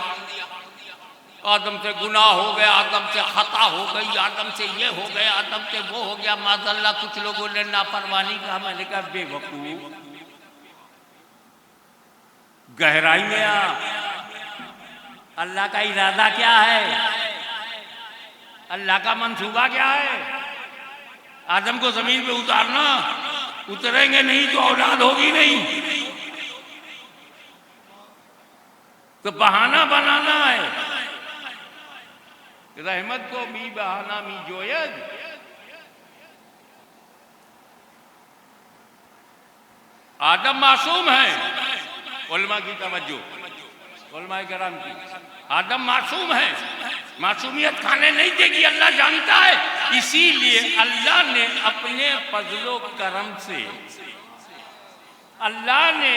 D: आदम से गुनाह हो गया, आदम से खता हो गई, आदम से ये हो गया, आदम से वो हो गया, माज़अल्लाह। कुछ लोगों ने नाफरमानी कहा, मैंने कहा बेवकूफ, गहराई में आ। अल्लाह का इरादा क्या है? अल्लाह का मंसूबा क्या है? आदम को जमीन पे उतारना, उतरेंगे नहीं तो औलाद होगी नहीं, तो बहाना बनाना है। रहमत को मी बहाना मी जोयद। आदम मासूम है, उलमा की तवज्जो, उलमा कराम की। आदम मासूम है, मासूमियत खाने नहीं देगी, अल्लाह जानता है। इसीलिए अल्लाह ने अपने फजलो करम से, अल्लाह ने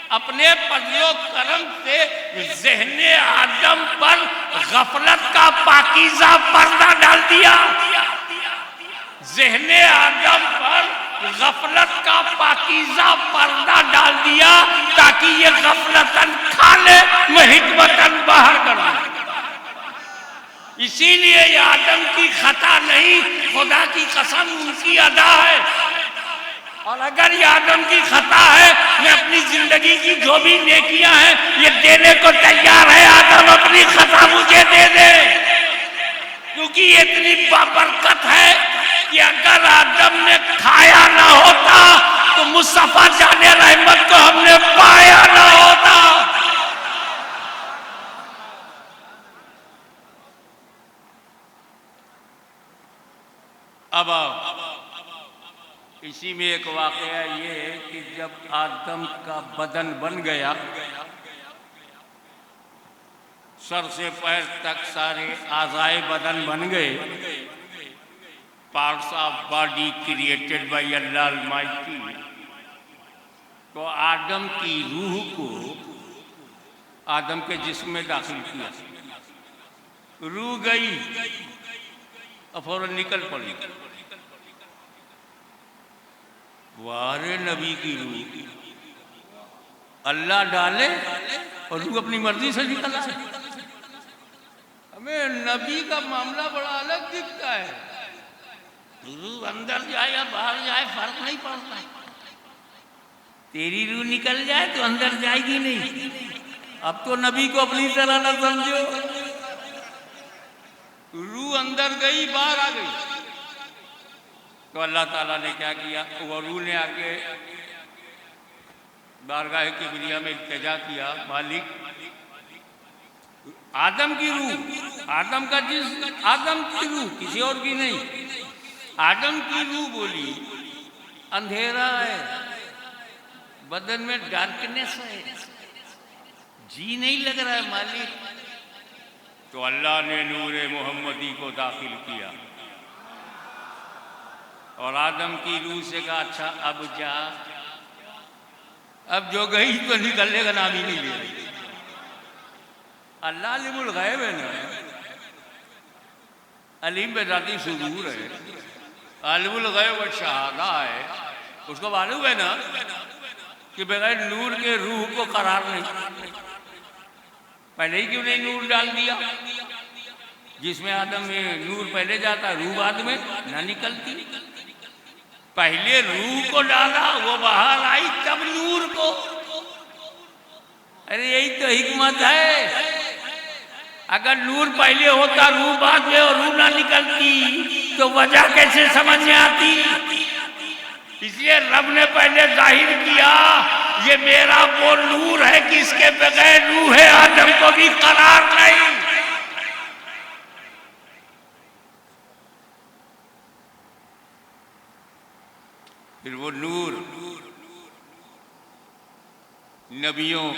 D: अपने फजलो करम से ज़हने आदम पर गफलत का पाकीज़ा पर्दा डाल दिया। ज़हने आदम पर गफलत का पाकीज़ा पर्दा डाल दिया, ताकि ये गफलतन खा ले, मैं हिकमतन बाहर कर दूं। इसीलिए ये आदम की खता नहीं, खुदा की कसम उनकी अदा है। और अगर ये आदम की खता है, मैं अपनी जिंदगी की जो भी नेकियां हैं ये देने को तैयार है। आदम अपनी खता मुझे दे दे, क्योंकि ये इतनी बाबरकत है कि अगर आदम ने खाया ना होता तो मुस्तफा जाने रहमत को हमने पाया ना होता। अब इसी में एक वाकया ये है कि जब आदम का बदन बन गया, सर से पैर तक सारे आज़ाए बदन बन गए, parts of body created by Allah Almighty, तो आदम की रूह को आदम के जिस्म में दाखिल किया। रूह गई और फौरन निकल पड़ी। वारे नबी की रूह अल्लाह डाले और रूह अपनी मर्जी से निकल आए। हमें नबी का मामला बड़ा अलग दिखता है। रूह अंदर जाए या बाहर जाए फर्क नहीं पड़ता। तेरी रूह निकल जाए तो अंदर जाएगी नहीं। अब तो नबी को अपनी तरह न समझो। रूह अंदर गई, बाहर आ गई। तो अल्लाह ताला ने क्या किया, वो रूह ने आके बारगाह किबरिया में इल्तिजा किया, मालिक आदम की रूह, आदम का जिस्म, आदम की रूह, किसी और की नहीं। आदम की रूह बोली अंधेरा है, बदन में डार्कनेस है, जी नहीं लग रहा है मालिक। तो अल्लाह ने नूरे मोहम्मदी को दाखिल किया और आदम की रूह से कहा अच्छा अब जा। अब जो गई तो निकलने का नाम ही नहीं ले रही। अल्लाह अलीमुल गैब है ना, अलीम बेजाती सुरूर है, अलीमुल गैब व शहादा है। उसको मालूम है ना कि बगैर नूर के रूह को करार नहीं। पहले ही क्यों नहीं नूर डाल दिया? जिसमें आदम में नूर पहले जाता, रूह बाद में ना निकलती। पहले रूह को डाला, वो बाहर आई, तब नूर को। अरे यही तो हिकमत है। अगर नूर पहले होता, रूह बाद में, और रूह ना निकलती तो वजह कैसे समझ में आती? इसलिए रब ने पहले जाहिर किया ये मेरा वो नूर है कि इसके बगैर रूह है आदम को भी करार नहीं। फिर वो नूर नबियों,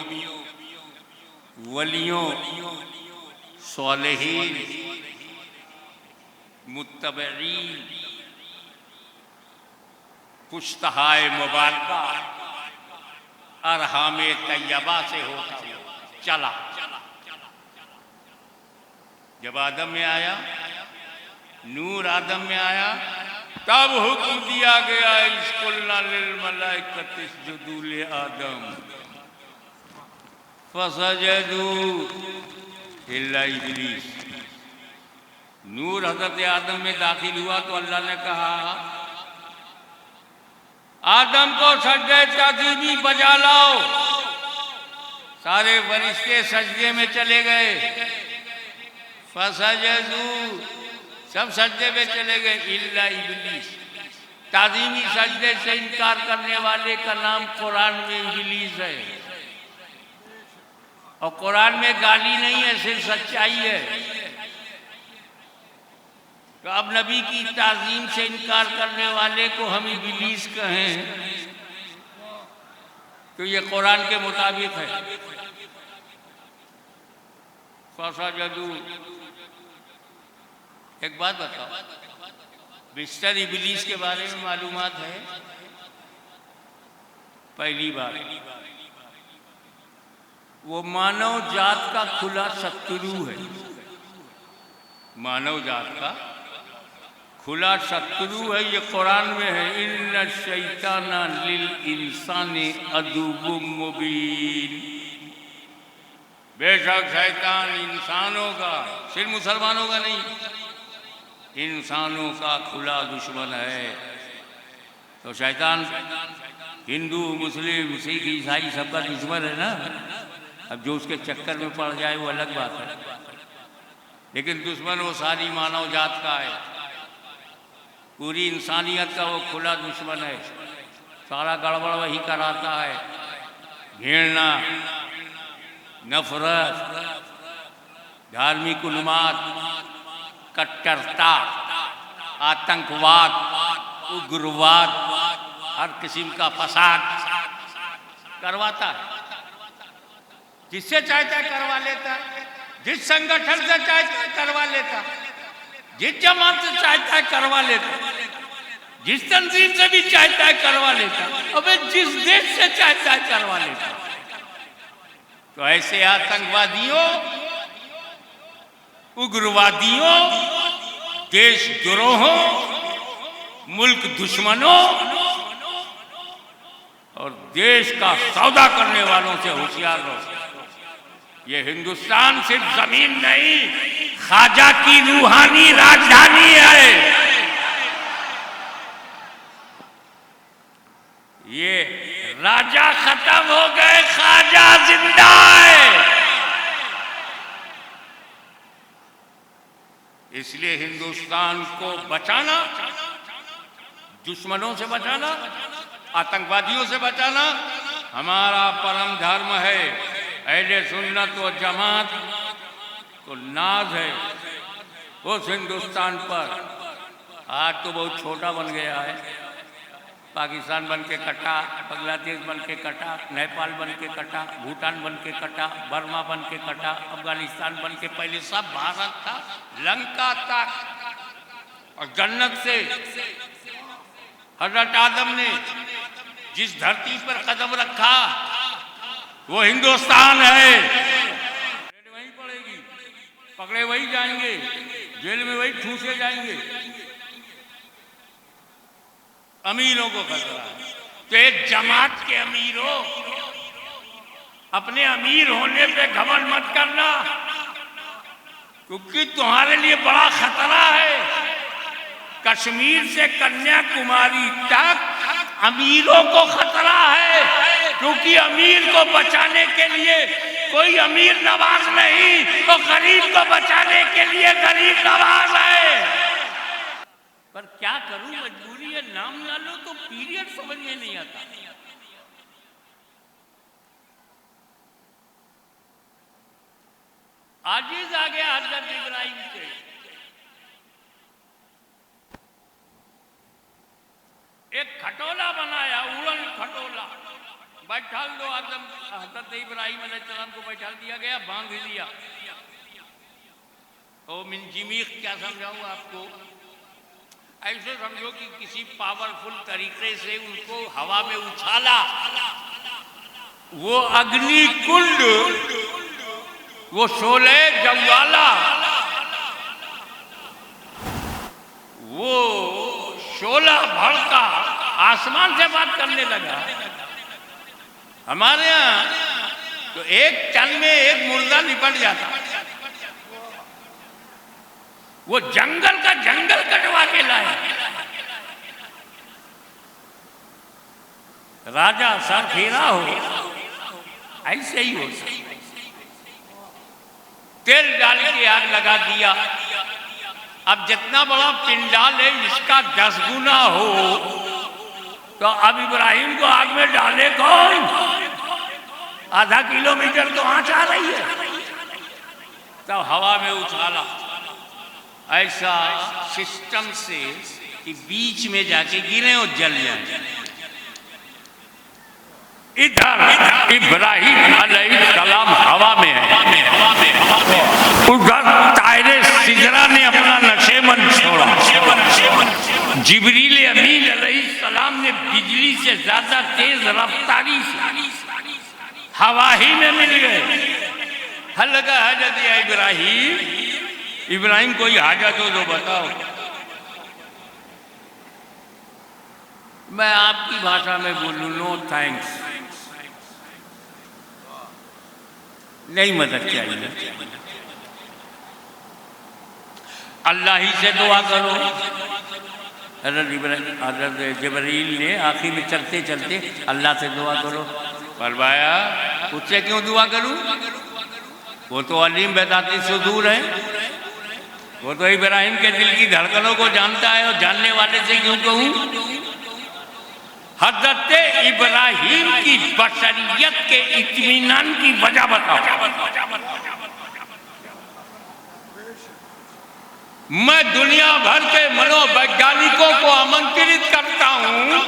D: वलियों, सालेहीन, मुत्तबईन, पुश्तहाए मुबारका, अरहामे तैयबा से होता चला। जब आदम में आया, नूर आदम में आया, तब हुक्म दिया गया इसकुलना लिल मलाइकति इसजुदू ले आदम फसजदू इल्ला इब्लीस। नूर हजरत आदम में दाखिल हुआ तो अल्लाह ने कहा आदम को सजदे ताज़ीमी बजा लाओ। सारे फरिश्ते सजदे में चले गए। फसजदू, सब सजदे में चले गए इल्ला इब्लीस। ताज़ीमी सजदे से इनकार करने वाले का नाम कुरान में इब्लीस है। और कुरान में गाली नहीं है, सिर्फ सच्चाई है। तो अब नबी की ताज़ीम से इनकार करने वाले को हम इब्लीस कहें तो ये कुरान के मुताबिक है। फसजदू। एक बात बताओ, मिस्टर इब्लीस के बारे में मालूमात है? पहली बार, वो मानव जात का खुला शत्रु है। मानव जात का खुला शत्रु है। ये कुरान में है, इन्ना शैताना लिल इंसानी अदुव्वुम मुबीन। बेशक शैतान इंसानों का, सिर्फ मुसलमानों का नहीं, इंसानों का खुला दुश्मन है। तो शैतान हिंदू, मुस्लिम, सिख, ईसाई सबका दुश्मन है ना। अब जो उसके चक्कर में पड़ जाए वो अलग बात है, लेकिन दुश्मन वो सारी मानव जात का है। पूरी इंसानियत का वो खुला दुश्मन है। सारा गड़बड़ वही कराता है। घृणा, नफरत, धार्मिक उन्माद, कट्टरता, आतंकवाद, उग्रवाद, हर किस्म का फसाद करवाता है। जिससे चाहता है करवा लेता है, जिस संगठन से चाहता है करवा लेता, जिस जमात से चाहता है करवा लेता, जिस तंजीम से भी चाहता है करवा लेता, अबे जिस देश से चाहता है करवा लेता। तो ऐसे आतंकवादियों, उग्रवादियों, देशद्रोहों, मुल्क दुश्मनों और देश का सौदा करने वालों से होशियार रहो। ये हिंदुस्तान सिर्फ जमीन नहीं, ख्वाजा की रूहानी राजधानी है। ये राजा खत्म हो गए, ख्वाजा जिंदा है। इसलिए हिंदुस्तान को बचाना, दुश्मनों से बचाना, आतंकवादियों से बचाना हमारा परम धर्म है। अहले सुन्नत व जमात को नाज है उस हिंदुस्तान पर। आज तो बहुत छोटा बन गया है, पाकिस्तान बन के कटा, बांग्लादेश बन के कटा, नेपाल बन के कटा, भूटान बन के कटा, बर्मा बन के कटा, अफगानिस्तान बन के, पहले सब भारत था, लंका तक। और जन्नत से हजरत आदम ने जिस धरती पर कदम रखा वो हिंदुस्तान है। वहीं पड़ेगी, पकड़े वही जाएंगे, जेल में वही ठूसे जाएंगे। अमीरों को खतरा है। तो एक जमात के अमीरों, अपने अमीर होने पे घमंड मत करना, क्योंकि तुम्हारे लिए बड़ा खतरा है। कश्मीर से कन्याकुमारी तक अमीरों को खतरा है, क्योंकि अमीर को बचाने के लिए कोई अमीर नवाज नहीं, तो गरीब को बचाने के लिए गरीब नवाज है। पर क्या करूं, मजबूरी है। नाम ना लो तो पीरियड समझ में नहीं आता। आजीज आ गया हजरत इब्राहिम से। एक खटोला बनाया, उड़न खटोला, बैठाल दो आदम, हजरत इब्राहिम अलैहिस्सलाम को बैठाल दिया गया, बांध दिया। तो मिनजिमीख क्या समझाऊं आपको, ऐसे समझो कि किसी पावरफुल तरीके से उनको हवा में उछाला। वो अग्नि कुंड, वो शोले जवाला, वो शोला भड़का आसमान से बात करने लगा। हमारे यहाँ तो एक टन में एक मुर्दा निपट जाता, वो जंगल का जंगल कटवा के लाया। राजा सर फेरा हो, ऐसे ही हो। तेल डाल के आग लगा दिया। अब जितना बड़ा पिंडाल है इसका 10 गुना हो, तो अब इब्राहिम को आग में डाले कौन? आधा किलोमीटर तो आंच आ रही है, तब हवा में उछाला ऐसा सिस्टम से कि बीच में जाके गिरे और जल जाए। इधर इब्राहिम अलैहिस्सलाम हवा में है, उधर तायरे सिजरा ने अपना नशेमन छोड़ा। जिब्रील अमीन अलैहिस्सलाम ने बिजली से ज्यादा तेज रफ्तारी से हवा ही में मिल गए। हल लगा हजरत इब्राहिम, इब्राहिम कोई हाजत हो तो बताओ। मैं आपकी भाषा में बोलूं, नो थैंक्स, नहीं मदद चाहिए। अल्लाह ही से दुआ करो। हज़रत जिब्रील ने आखिर में चलते चलते अल्लाह से दुआ करो। फरमाया उससे क्यों दुआ करूं? वो तो अलीम बेदाती सुदूर है, वो तो इब्राहिम के दिल की धड़कनों को जानता है, और जानने वाले से क्यों कहूं? हज़रत इब्राहिम की बशरियत के इत्मीनान की वजह बताओ। मैं दुनिया भर के मनोवैज्ञानिकों को आमंत्रित करता हूं,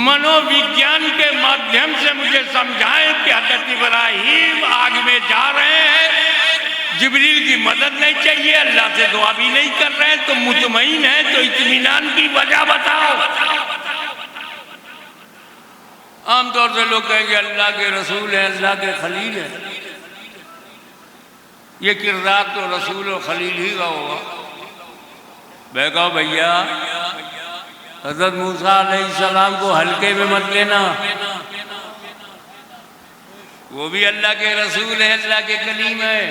D: मनोविज्ञान के माध्यम से मुझे समझाएं कि हज़रत इब्राहिम आग में जा रहे हैं, जिब्रील की मदद नहीं चाहिए, अल्लाह से दुआ भी नहीं कर रहे हैं, तो मुतमईन है, तो इत्मीनान की वजह बताओ। आमतौर से लोग कहेंगे अल्लाह के रसूल है, अल्लाह के खलील है। ये किरदार तो रसूल और खलील ही का होगा। भैया हज़रत मूसा अलैहिस्सलाम को हल्के में मत लेना, वो भी अल्लाह के रसूल है, अल्लाह के कलीम है।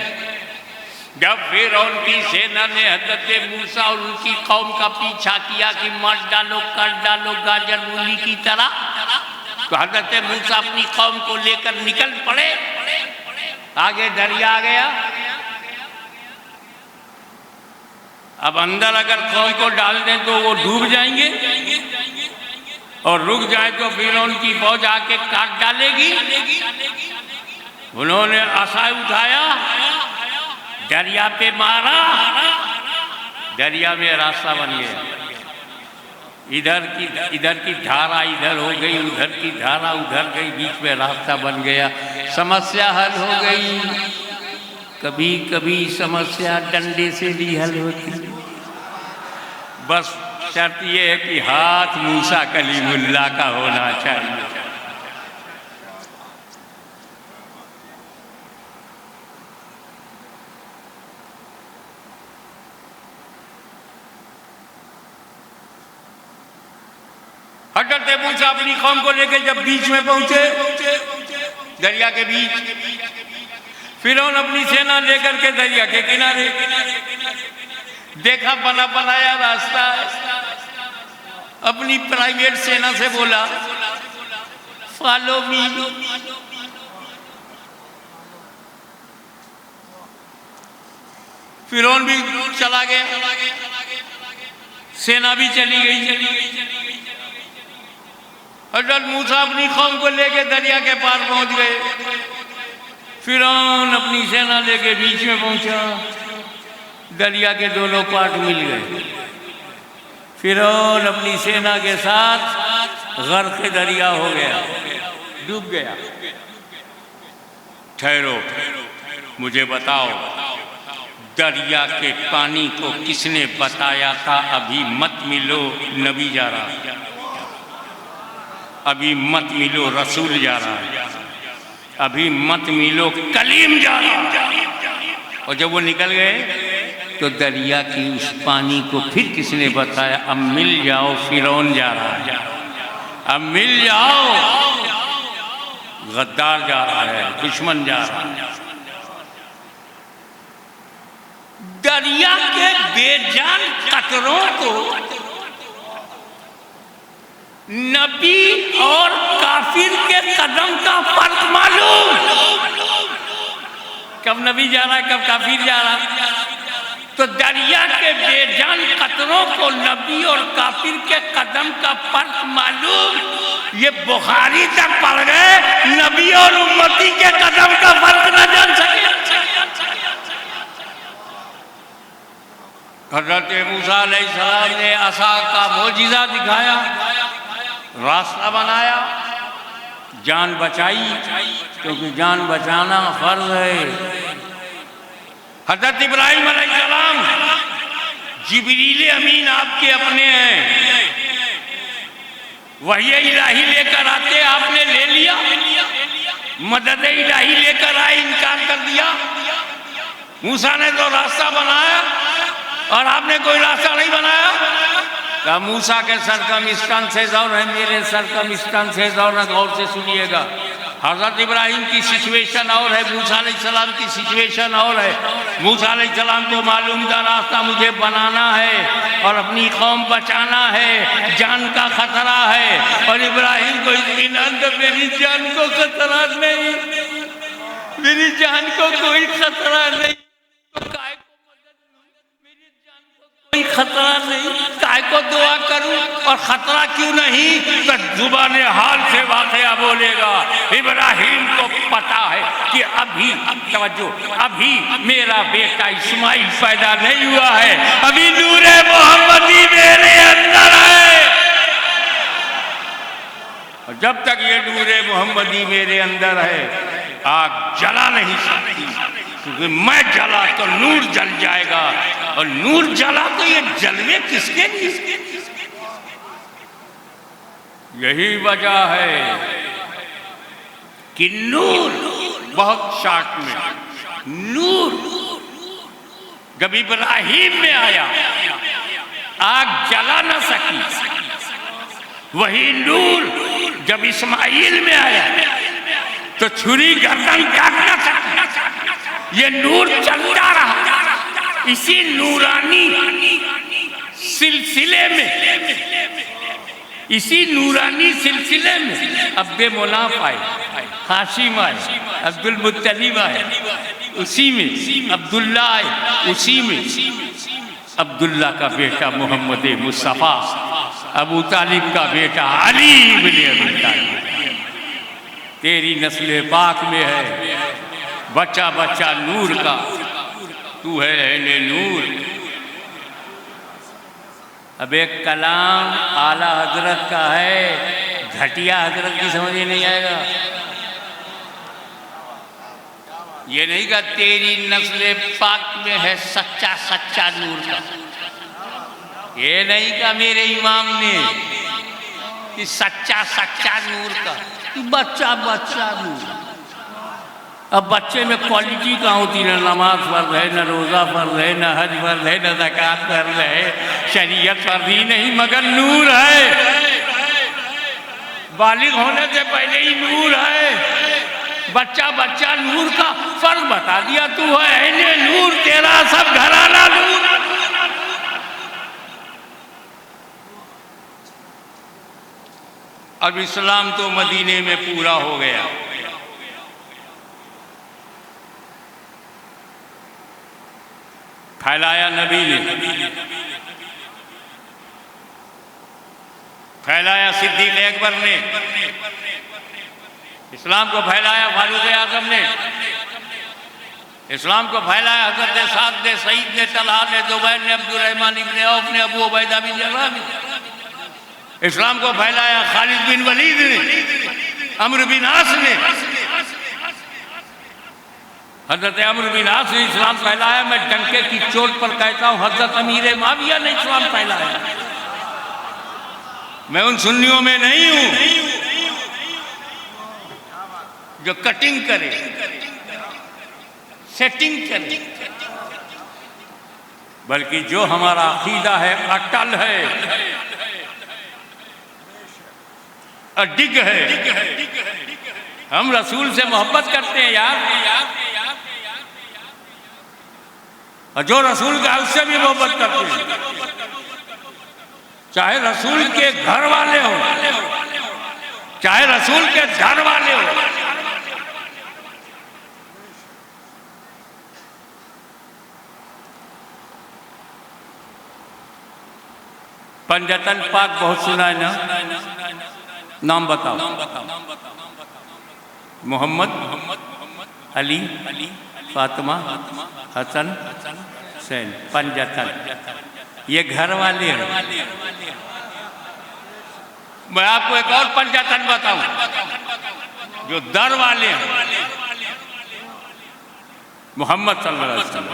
D: जब फिर उनकी सेना ने हज़रत मूसा और उनकी कौम का पीछा किया कि मार डालो, काट डालो गाजर मूली की तरह, तो हज़रत मूसा अपनी कौम को लेकर निकल पड़े। आगे दरिया आ गया। अब अंदर अगर कौम को डाल दें तो वो डूब जाएंगे, और रुक जाए तो फिर उनकी फौज आके काट डालेगी। उन्होंने आसा उठाया, दरिया पे मारा, दरिया में रास्ता बन गया। इधर की धारा इधर हो गई, उधर की धारा उधर गई, बीच में रास्ता बन गया, समस्या हल हो गई। कभी कभी समस्या डंडे से भी हल होती, बस शर्त यह है कि हाथ मूसा कलीमुल्लाह का होना चाहिए। हज़रत मूसा अपनी कौम को लेकर जब बीच में पहुंचे, दरिया के बीच, फिरौन अपनी सेना लेकर के दरिया के किनारे, देखा बना बनाया रास्ता, अपनी प्राइवेट सेना से बोला फॉलो मी। फिरौन भी चला गया, सेना भी चली गई। हज़रत मूसा अपनी कौम को लेके दरिया के पार पहुंच गए। फिरौन अपनी सेना लेके बीच में पहुंचा, दरिया के दोनों पार्ट मिल गए। फिरौन अपनी सेना के साथ गर्क दरिया हो गया, डूब गया। ठहरो, मुझे बताओ, दरिया के पानी को किसने बताया था अभी मत मिलो नबी जा रहा, अभी मत मिलो रसूल जा रहा है, अभी मत मिलो कलीम जा रहा है। और जब वो निकल गए तो दरिया की उस पानी को फिर किसने बताया, अब मिल जाओ फिरौन जा रहा है, अब मिल जाओ गद्दार जा रहा है, दुश्मन जा रहा है। दरिया के बेजान कतरों को नबी और काफिर के कदम का फर्क मालूम, कब नबी जा रहा है कब काफिर जा रहा है। तो दरिया के बेजान कतरों को नबी और काफिर के कदम का फर्क मालूम, ये बुखारी तक पढ़ गए, नबी और उम्मती के कदम का फर्क न जान सके। हज़रत मूसा अलैहिस्सलाम ने असा का मोजिज़ा दिखाया, रास्ता बनाया, जान बचाई, क्योंकि जान बचाना फर्ज है। हज़रत इब्राहिम अलैहिस्सलाम जिब्रील अमीन आपके अपने हैं, वही इलाही लेकर आते आपने ले लिया, मदद इलाही लेकर आए इनकार कर दिया। मूसा ने तो रास्ता बनाया और आपने कोई रास्ता नहीं बनाया। क्या मूसा के सरकमस्टांसेस और है, मेरे सरकमस्टांसेस और है, गौर से सुनिएगा। हज़रत इब्राहिम की सिचुएशन और है, मूसा अलैहिस्सलाम की सिचुएशन और है। मूसा अलैहिस्सलाम को मालूम था रास्ता मुझे बनाना है और अपनी कौम बचाना है, जान का खतरा है। और इब्राहिम को इत्मीनान तो मेरी जान को खतरा नहीं, मेरी जान को कोई खतरा नहीं, तो काय को मदद, मेरी कोई खतरा नहीं, काय को दुआ करूं, और खतरा क्यों नहीं, तो जुबाने हाल से वाकया बोलेगा। इब्राहिम को पता है कि अभी तवज्जो, अभी मेरा बेटा इस्माइल पैदा नहीं हुआ है, अभी नूरे मोहम्मदी मेरे अंदर है। और जब तक ये नूरे मोहम्मदी मेरे अंदर है, आग जला नहीं सकती, क्योंकि मैं जला तो नूर जल जाएगा, और नूर जला तो ये जलवे किसके लिए? यही वजह है कि नूर, बहुत शॉर्ट में, नूर जब इब्राहिम में आया आग जला न सकी, वही नूर जब इस्माइल में आया तो छुरी गर्दन काट न सकी। ये नूर चलता रहा, इसी नूरानी सिलसिले में, इसी नूरानी सिलसिले में अब्दे मुनाफ आए, हाशिम आए, अब्दुल मुत्तलिब आए, उसी में अब्दुल्ला आए, उसी में अब्दुल्ला का बेटा मोहम्मद मुस्तफ़ा, अबू तालिब का बेटा अली इब्न अबी तालिब। तेरी नस्ल पाक में है बच्चा बच्चा नूर का, तू है अहले नूर। अब एक कलाम आला हजरत का है, घटिया हजरत की समझ नहीं आएगा। ये नहीं का तेरी नस्ल पाक में है सच्चा सच्चा नूर का, ये नहीं का मेरे इमाम ने कि सच्चा सच्चा नूर का, बच्चा बच्चा नूर। अब बच्चे में क्वालिटी कहाँ होती, न नमाज फर्ज है, न रोज़ा फर्ज है, न हज फर्ज है, न ज़कात फर्ज है, शरीयत फर्ज ही नहीं मगर नूर है। बालिग होने से पहले ही नूर है, बच्चा बच्चा नूर का फर्ज बता दिया, तू है अहले नूर, तेरा सब घराना नूर। अब इस्लाम तो मदीने में पूरा हो गया, फैलाया नबी ने, फैलाया सिद्दीक़ अकबर ने, इस्लाम को फैलाया फारूक आज़म ने, इस्लाम को फैलाया हज़रत साद ने, सईद ने, तलहा ने, ज़ुबैर ने, अब्दुर्रहमान इब्न औफ ने, अबू उबैदा बिन जर्राह ने। इस्लाम को फैलाया खालिद बिन वलीद ने, अम्र बिन आस ने, हजरत अम्र बिन आस ने इस्लाम फैलाया। मैं डंके की चोट पर कहता हूँ हजरत अमीर माविया ने इस्लाम फैलाया। मैं उन सुन्नियों में नहीं हूं जो कटिंग करे, सेटिंग करे, बल्कि जो हमारा अकीदा है अटल है, अडिग है। हम रसूल से मोहब्बत करते हैं यार, और जो रसूल का उससे भी मोहब्बत करते हैं, चाहे रसूल के घर वाले हो, चाहे रसूल के घर वाले हो। पंजतन पाक बहुत सुना है ना, नाम बताओ। मोहम्मद, अली, फातिमा, हसन, हुसैन, पंजतन, ये घर वाले हैं। मैं आपको एक और पंजतन बताऊं जो दर वाले हैं। मोहम्मद सल्लल्लाहु अलैहि वसल्लम,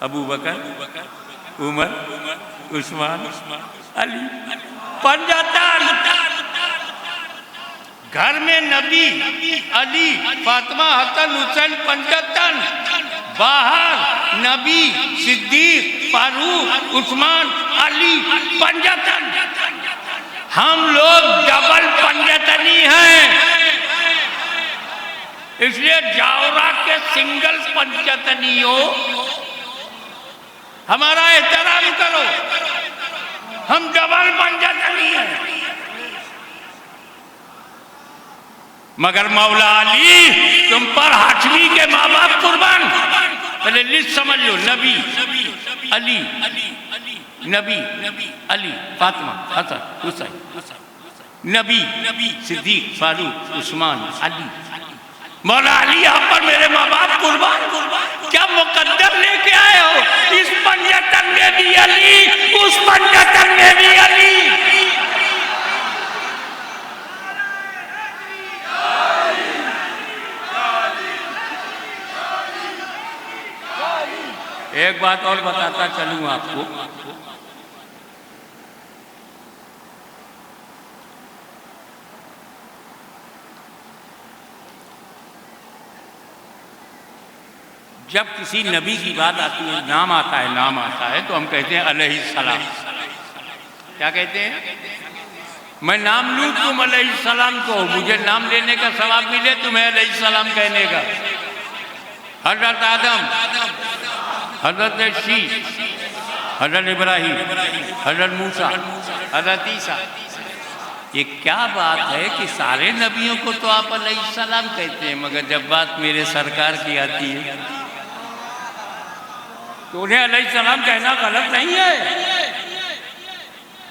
D: अबू बकर, उमर, उस्मान, अली, पंजतन। घर में नबी, अली, फातिमा, हसन, हुसैन, पंजतन। बाहर नबी, सिद्दीक, फारूक, उस्मान, अली, पंजतन। हम लोग डबल पंजतनी हैं, इसलिए जावरा के सिंगल पंजतनियों हमारा एहतराम करो। हम डबल पंजतनी हैं। मगर मौला अली तुम पर हाशमी के माँ बाप कुर्बान। पहले लिस्ट समझ लो, नबी, अली नबी अली फातिमा हसन हुसैन नबी सिद्दीक फारूक उस्मान अली मौला अली आप पर मेरे माँ बाप कुर्बान क्या मुकद्दर लेके आए हो। इस पंजतन में भी अली, उस पंजतन में भी अली। एक बात और बताता चलूं आपको, जब किसी नबी की बात आती है, नाम आता है तो हम कहते हैं अलैहिस्सलाम। क्या कहते हैं? मैं नाम लूं तुम अलैहिस्सलाम को, मुझे नाम लेने का सवाब मिले तुम्हें अलैहिस्सलाम कहने का। हजरत आदम, हजरत शीश, हजरत इब्राहिम, हजरत मूसा, हजरत ईसा। ये क्या बात है कि सारे नबियों को तो आप अलैहिस्सलाम कहते हैं, मगर जब बात मेरे सरकार की आती है तो उन्हें अलैहिस्सलाम कहना गलत नहीं है,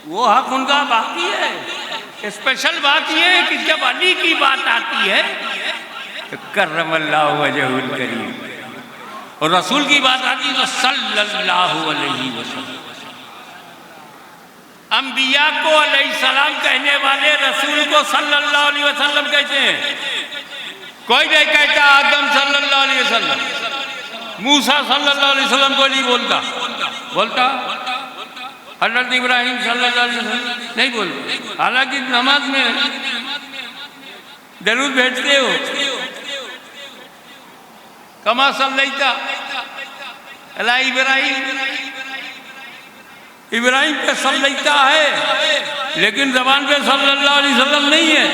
D: वो हक उनका बाकी है। स्पेशल बात यह है कि जब अली की बात आती है तो कर्रमल्लाहु वजहुल करीम, और रसूल की बात आती है तो सल्लल्लाहु अलैहि वसल्लम। अंबिया को अलैहिस्सलाम कहने वाले रसूल को सल्लल्लाहु अलैहि वसल्लम कहते हैं। कोई नहीं कहता आदम सल्लल्लाहु अलैहि वसल्लम, मूसा सल्लल्लाहु अलैहि वसल्लम को नहीं बोलता हजरत इब्राहिम सल्लल्लाहु अलैहि वसल्लम नहीं बोलते। हालांकि नमाज में दरूद भेजते हो, कमा सल्लैता अला इब्राहिम, इब्राहिम पे सल्लैता है लेकिन जबान पे सल्लल्लाहु अलैहि वसल्लम नहीं है।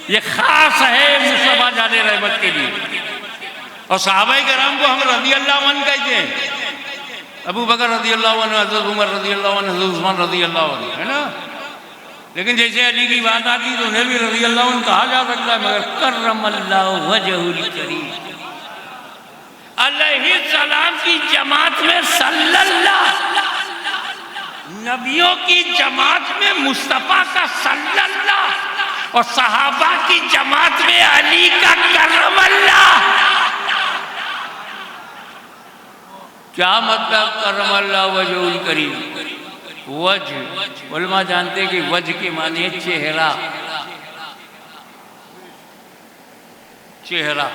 D: ये खास है मुस्तफा जाने रहमत के लिए। और सहाबाए कराम को हम रज़ी अल्लाह अन्हु कहते हैं। अबू बकर रज़ी अल्लाह अन्हु, हज़रत उमर रज़ी अल्लाह अन्हु, हज़रत उस्मान रज़ी अल्लाह अन्हु, है ना। लेकिन जैसे अली की बात आती तो उन्हें भी रज़ी अल्लाह अन्हु कहा जा सकता है, मगर कर्रमल्लाहु वजहुल करीम अलैहिस्सलाम की जमात में सल्लल्लाहु, नबियों की जमात में मुस्तफा का सल्लल्लाहु, और सहाबा की जमात में अली का कर्रमल्लाहु। क्या मतलब कर्रमल्लाहु वजहुल करीम? वज, उलमा जानते कि वज के माने चेहरा, चेहरा।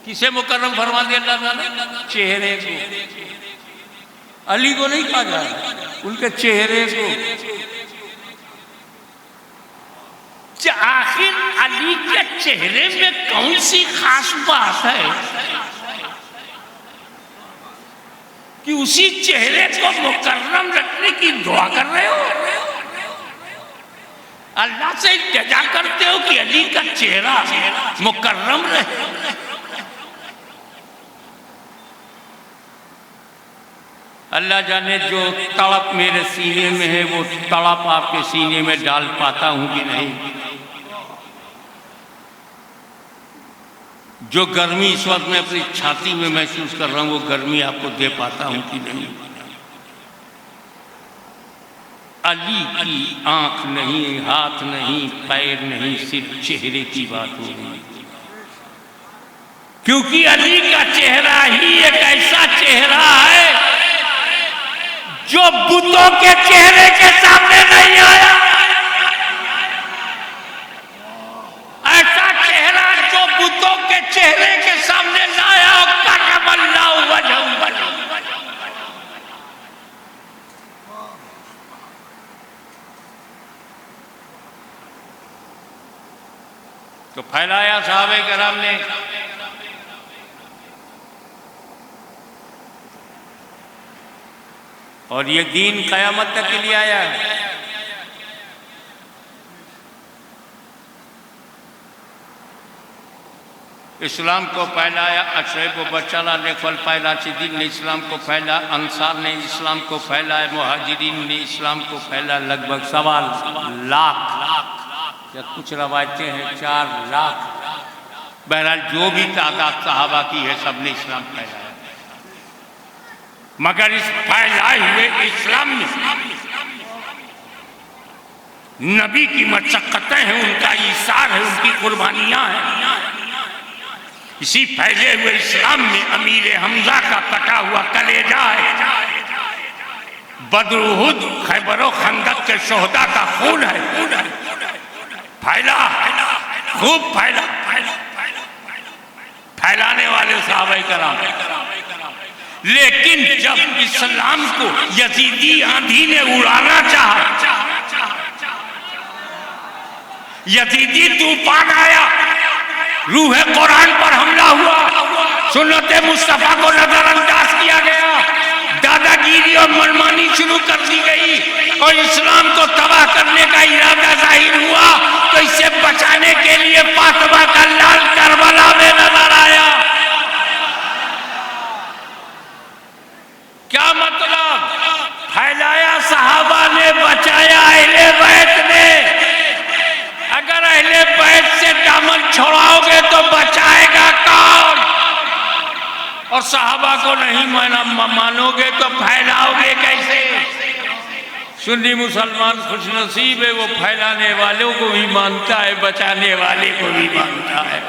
D: किसे मुकर्रम फरमा दिया अल्लाह ताला? चेहरे को। अली को नहीं कहा जा रहा, उनके चेहरे को। आखिर अली के चेहरे में कौन सी खास बात है कि उसी चेहरे को मुकर्रम रखने की दुआ कर रहे हो? अल्लाह से इल्तिजा करते हो कि अली का चेहरा मुकर्रम रहे। अल्लाह जाने जो तड़प मेरे सीने में है वो तड़प आपके सीने में डाल पाता हूं कि नहीं। जो गर्मी इस वक्त मैं अपनी छाती में महसूस कर रहा हूं वो गर्मी आपको दे पाता हूं कि नहीं। अली की आंख नहीं, हाथ नहीं, पैर नहीं, सिर्फ चेहरे की बात हो रही, क्योंकि अली का चेहरा ही एक ऐसा चेहरा है जो बुतों के चेहरे के सामने नहीं आया। ऐसा चेहरा जो बुतों के चेहरे के सामने लाया, और कर्रमल्लाहु वजहुल करीम। तो फैलाया सहाबे कराम ने। और ये दीन कयामत तक के लिए आया है। इस्लाम को फैलाया अशरफ बच्चा ने फल फैला, सिद्दीक ने इस्लाम को फैला, अंसार ने इस्लाम को फैलाया, मुहाजिरीन ने इस्लाम को फैला। लगभग 1.25 लाख या कुछ रवायतें हैं 4 लाख, बहरहाल जो भी तादाद सहाबा की है सब ने इस्लाम फैलाया। मगर इस फैलाए हुए इस्लाम में नबी की मशक्कतें हैं, उनका ईसार है, उनकी कुर्बानियां हैं। इसी फैले हुए इस्लाम में अमीर हमजा का कटा हुआ कलेजा है, बद्र उहुद खैबर और खंदक के शोहदा का खून है। फैला, खूब फैला, फैलाने वाले सहाबाए कराम। लेकिन जब इस्लाम को यजीदी आंधी ने उड़ाना चाहा, यजीदी तूफान आया, रूह कुरान पर हमला हुआ, सुन्नत मुस्तफा को नजरअंदाज किया गया, दादागिरी और मनमानी शुरू कर दी गई और इस्लाम को तबाह करने का इरादा जाहिर हुआ, तो इसे बचाने के लिए फातिमा का लाल करबला में नजर आया। क्या मतलब? फैलाया सहाबा ने, बचाया अहले बैत ने। अगर अहले बैत से दामन छोड़ाओगे तो बचाएगा कौन? और सहाबा को नहीं मानोगे तो फैलाओगे कैसे? सुन्नी मुसलमान खुशनसीब है, वो फैलाने वालों को भी मानता है, बचाने वाले को भी मानता है।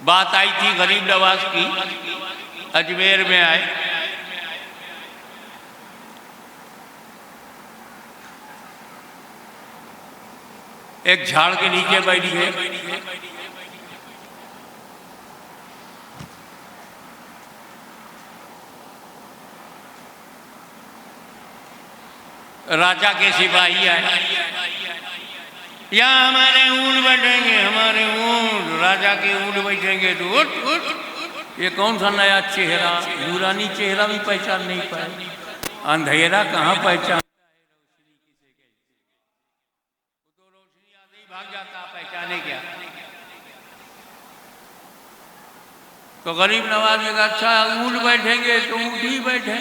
D: बात आई थी गरीब नवाज की, अजमेर में आए, एक झाड़ के नीचे बैठ गए, राजा के सिपाही आए, यहाँ हमारे ऊँट बैठेंगे, हमारे ऊँट। राजा के ऊँट बैठेंगे तो उठ उठ। ये कौन सा नया चेहरा, नूरानी चेहरा भी पहचान नहीं पाए, अंधेरा कहाँ पहचान, भाग जाता, पहचाने क्या? तो गरीब नवाज ने कहा अच्छा ऊँट बैठेंगे तो ऊँट ही बैठे।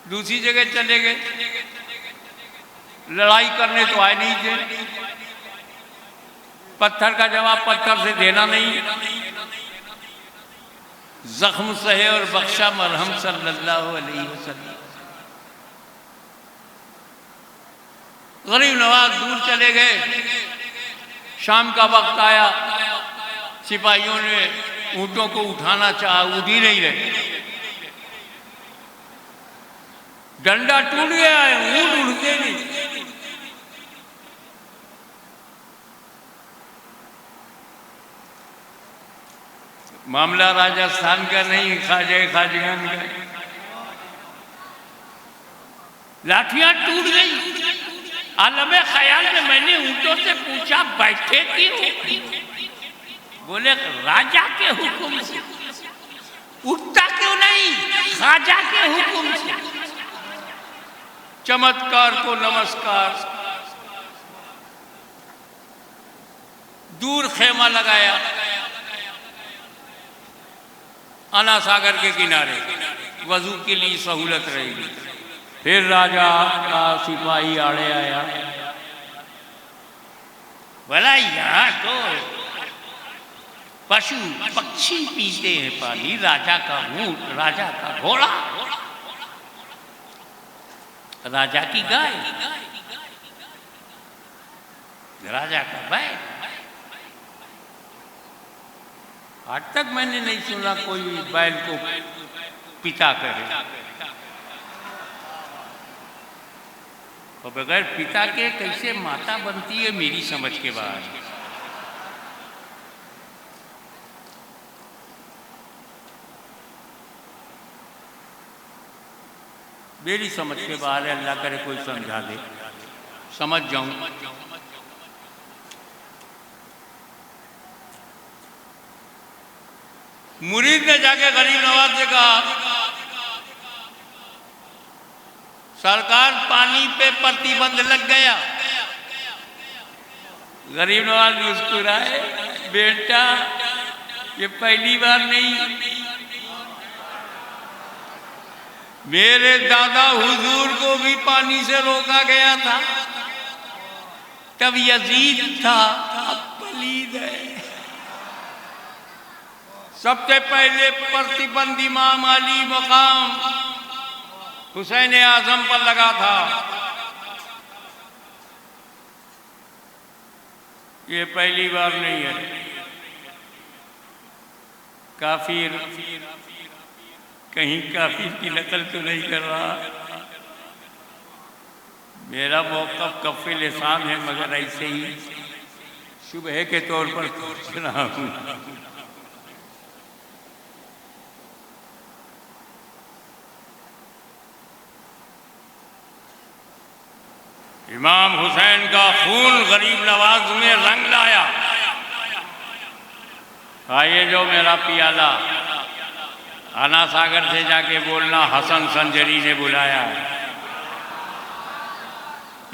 D: दूसरी जगह चले गए, लड़ाई करने तो आए नहीं थे, पत्थर का जवाब पत्थर से देना नहीं, जख्म सहे और बख्शा मरहम सल्लल्लाहु अलैहि वसल्लम। गरीब नवाज दूर चले गए। शाम का वक्त आया, सिपाहियों ने ऊँटों को उठाना चाहा, उठ ही नहीं रहे, डंडा टूट गया है, ऊँट उठते नहीं। मामला राजस्थान का नहीं, खाजे खाजगान का। लाठियां टूट गई। आलमे ख्याल में मैंने ऊँटों से पूछा बैठे क्यों? बोले राजा के हुक्म से। उठता क्यों नहीं? खाजा के हुक्म से। चमत्कार को नमस्कार। दूर खेमा लगाया आना सागर के किनारे, वजू के लिए सहूलत रहेगी। फिर राजा का सिपाही आड़े आया, बोला यहाँ तो पशु पक्षी पीते हैं पानी, राजा का ऊँट, राजा का घोड़ा, राजा की गाय, राजा का बैल। आज तक मैंने नहीं सुना कोई बैल को पिता करे। और बगैर पिता के कैसे माता बनती है मेरी समझ के बाहर। मेरी समझ के बाहर है, अल्लाह करे कोई समझा दे, समझ जाऊं। मुरीद ने जाके गरीब नवाज से कहा सरकार पानी पे प्रतिबंध लग गया। गरीब नवाज मुस्कुराए, बेटा ये पहली बार नहीं, मेरे दादा हुजूर को भी पानी से रोका गया था। तब यजीद था, अब वलीद है। सबसे पहले प्रतिबंध इमाम अली मकाम हुसैन आजम पर लगा था। ये पहली बार नहीं है। काफिर कहीं काफिर की नकल तो नहीं कर रहा। मेरा मौक़िफ़ कफ़े लिसान है, मगर ऐसे ही शुबह के तौर पर सोच रहा हूँ। इमाम हुसैन का खून गरीब नवाज में रंग लाया। आइए जो मेरा पियाला, आना सागर से जाके बोलना हसन संजरी ने बुलाया है।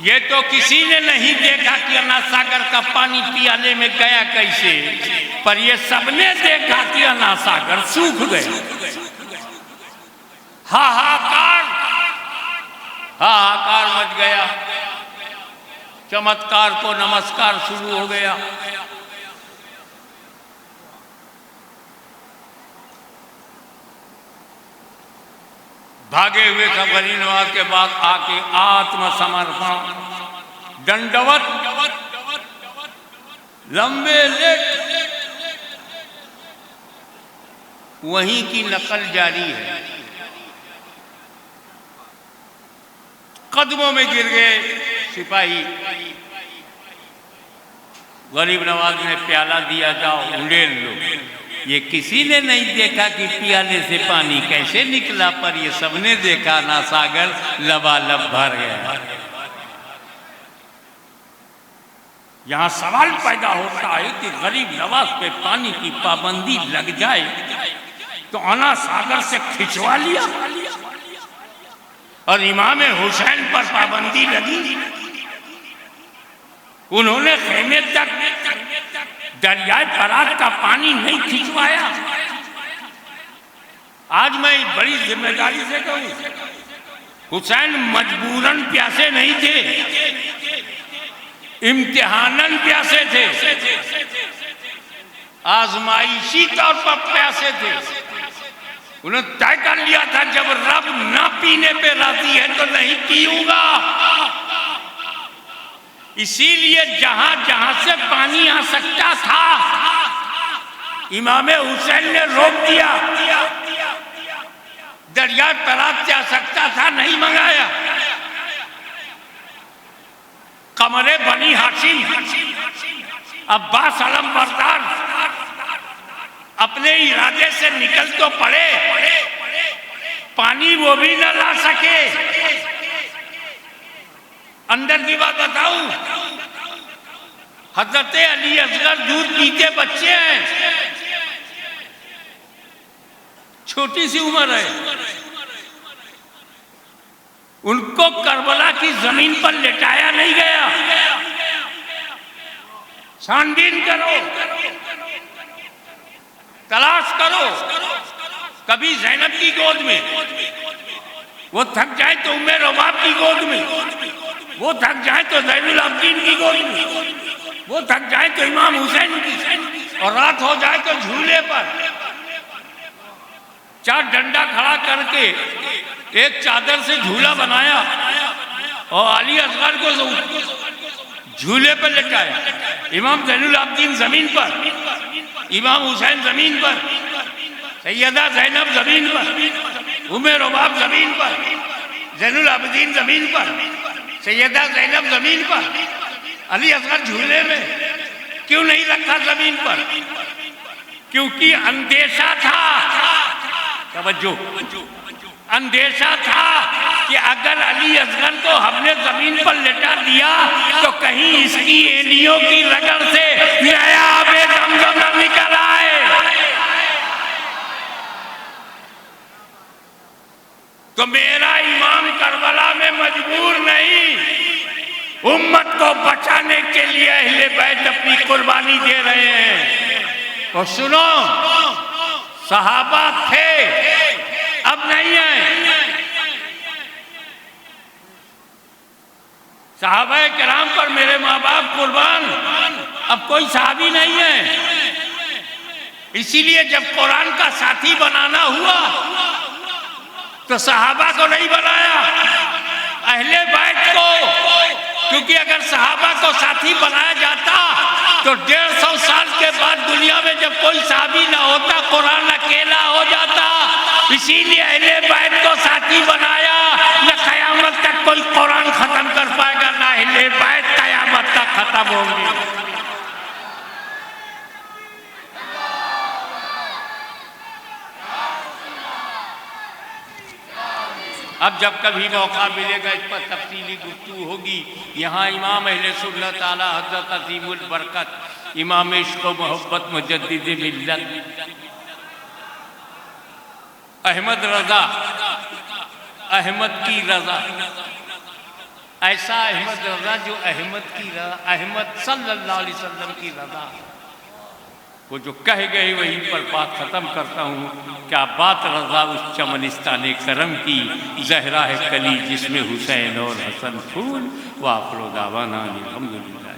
D: ये तो किसी ने नहीं देखा कि अना सागर का पानी पियाले में गया कैसे, पर ये सबने देखा कि अना सागर सूख गया। हाहाकार हाहाकार मच गया। चमत्कार को नमस्कार शुरू हो गया। भागे हुए सब गरीब नवाज के बाद आके आत्मसमर्पण, दंडवत, लंबे लेट, वहीं की नकल जारी है। कदमों में गिर गए सिपाही। गरीब नवाज ने प्याला दिया, जाओ उंडेल लो। ये किसी ने नहीं देखा कि प्याले से पानी कैसे निकला, पर ये सबने देखा ना सागर लबालब भर गया। यहां सवाल पैदा होता है कि गरीब नवाज पे पानी की पाबंदी लग जाए तो आना सागर से खिंचवा लिया और इमाम हुसैन पर पाबंदी लगी। उन्होंने खेमे तक दरियाए फरात का पानी नहीं खिंचवाया। आज मैं बड़ी जिम्मेदारी से कहूं, हुसैन मजबूरन प्यासे नहीं थे, इम्तिहानन प्यासे थे, आजमाइशी तौर पर प्यासे थे। उन्होंने तय कर लिया था जब रब ना पीने पे राजी है तो नहीं पीऊंगा। इसीलिए जहां जहां से पानी आ सकता था इमाम हुसैन ने रोक दिया। दरिया फरात से आ सकता था, नहीं मंगाया। कमरे बनी हाशिम, अब्बास अलम बरदार अपने इरादे से निकल तो पड़े, पानी वो भी न ला सके। अंदर की बात बताऊं, हजरत अली असगर दूध पीते बच्चे हैं, छोटी सी उम्र है। उनको करबला की जमीन पर लेटाया नहीं गया। छानबीन करो, तलाश करो। कभी जैनब की गोद में, वो थक जाए तो उम्मे रबाब की गोद में, वो थक जाए तो ज़ैनुल आबिदीन की गोद में, वो थक जाए तो इमाम हुसैन की, और रात हो जाए तो झूले पर चार डंडा खड़ा करके एक चादर से झूला बनाया और अली असगर को झूले पर लटाया। इमाम ज़ैनुल आबिदीन जमीन पर, इमाम हुसैन जमीन पर, सैयदा ज़ैनब जमीन पर, उम्मे रबाब जमीन पर, ज़ैनुल आबिदीन जमीन पर, सैयदा ज़ैनब जमीन पर, अली असगर झूले में। क्यों नहीं रखा जमीन पर? क्योंकि अंदेशा था, तवज्जो, अंदेशा था कि अगर अली असगर को हमने जमीन पर लेटा दिया तो कहीं इसकी एलियों की रगड़ से नया आबे दमदम न निकल आए। तो मेरा इमाम करबला में मजबूर नहीं, उम्मत को बचाने के लिए अहले बैत अपनी कुर्बानी दे रहे हैं। और सुनो, सहाबा थे, अब नहीं है। सहाबाए किराम पर मेरे माँ बाप कुर्बान, अब कोई सहाबी नहीं है। इसीलिए जब कुरान का साथी बनाना हुआ तो सहाबा को नहीं बनाया, अहले बैत को, क्योंकि अगर सहाबा को साथी बनाया जाता तो 150 साल के बाद दुनिया में जब कोई सहाबी ना होता, कुरान अकेला हो जाता। इसीलिए अहले बैत को साथी बनाया। न कयामत तक कोई कुरान खत्म कर पाएगा, ना अहले बैत कयामत तक खत्म होंगे। अब जब कभी मौका मिलेगा इस पर तफसीली गुफ्तगू होगी। यहाँ इमाम अहले सुन्नत आला हज़रत अज़ीमुल बरकत इमाम इश्क़ व मोहब्बत मुजद्दिद मिल्लत अहमद रज़ा, अहमद की रज़ा, ऐसा अहमद रज़ा जो अहमद की रज़ा, अहमद सल्लल्लाहु अलैहि वसल्लम की रज़ा, वो जो कह गए वहीं पर बात ख़त्म करता हूँ। क्या बात रज़ा उस चमनिस्तान करम की, ज़हरा है कली जिसमें हुसैन और हसन फूल। वाखिर दावाना अल्हम्दुलिल्लाह।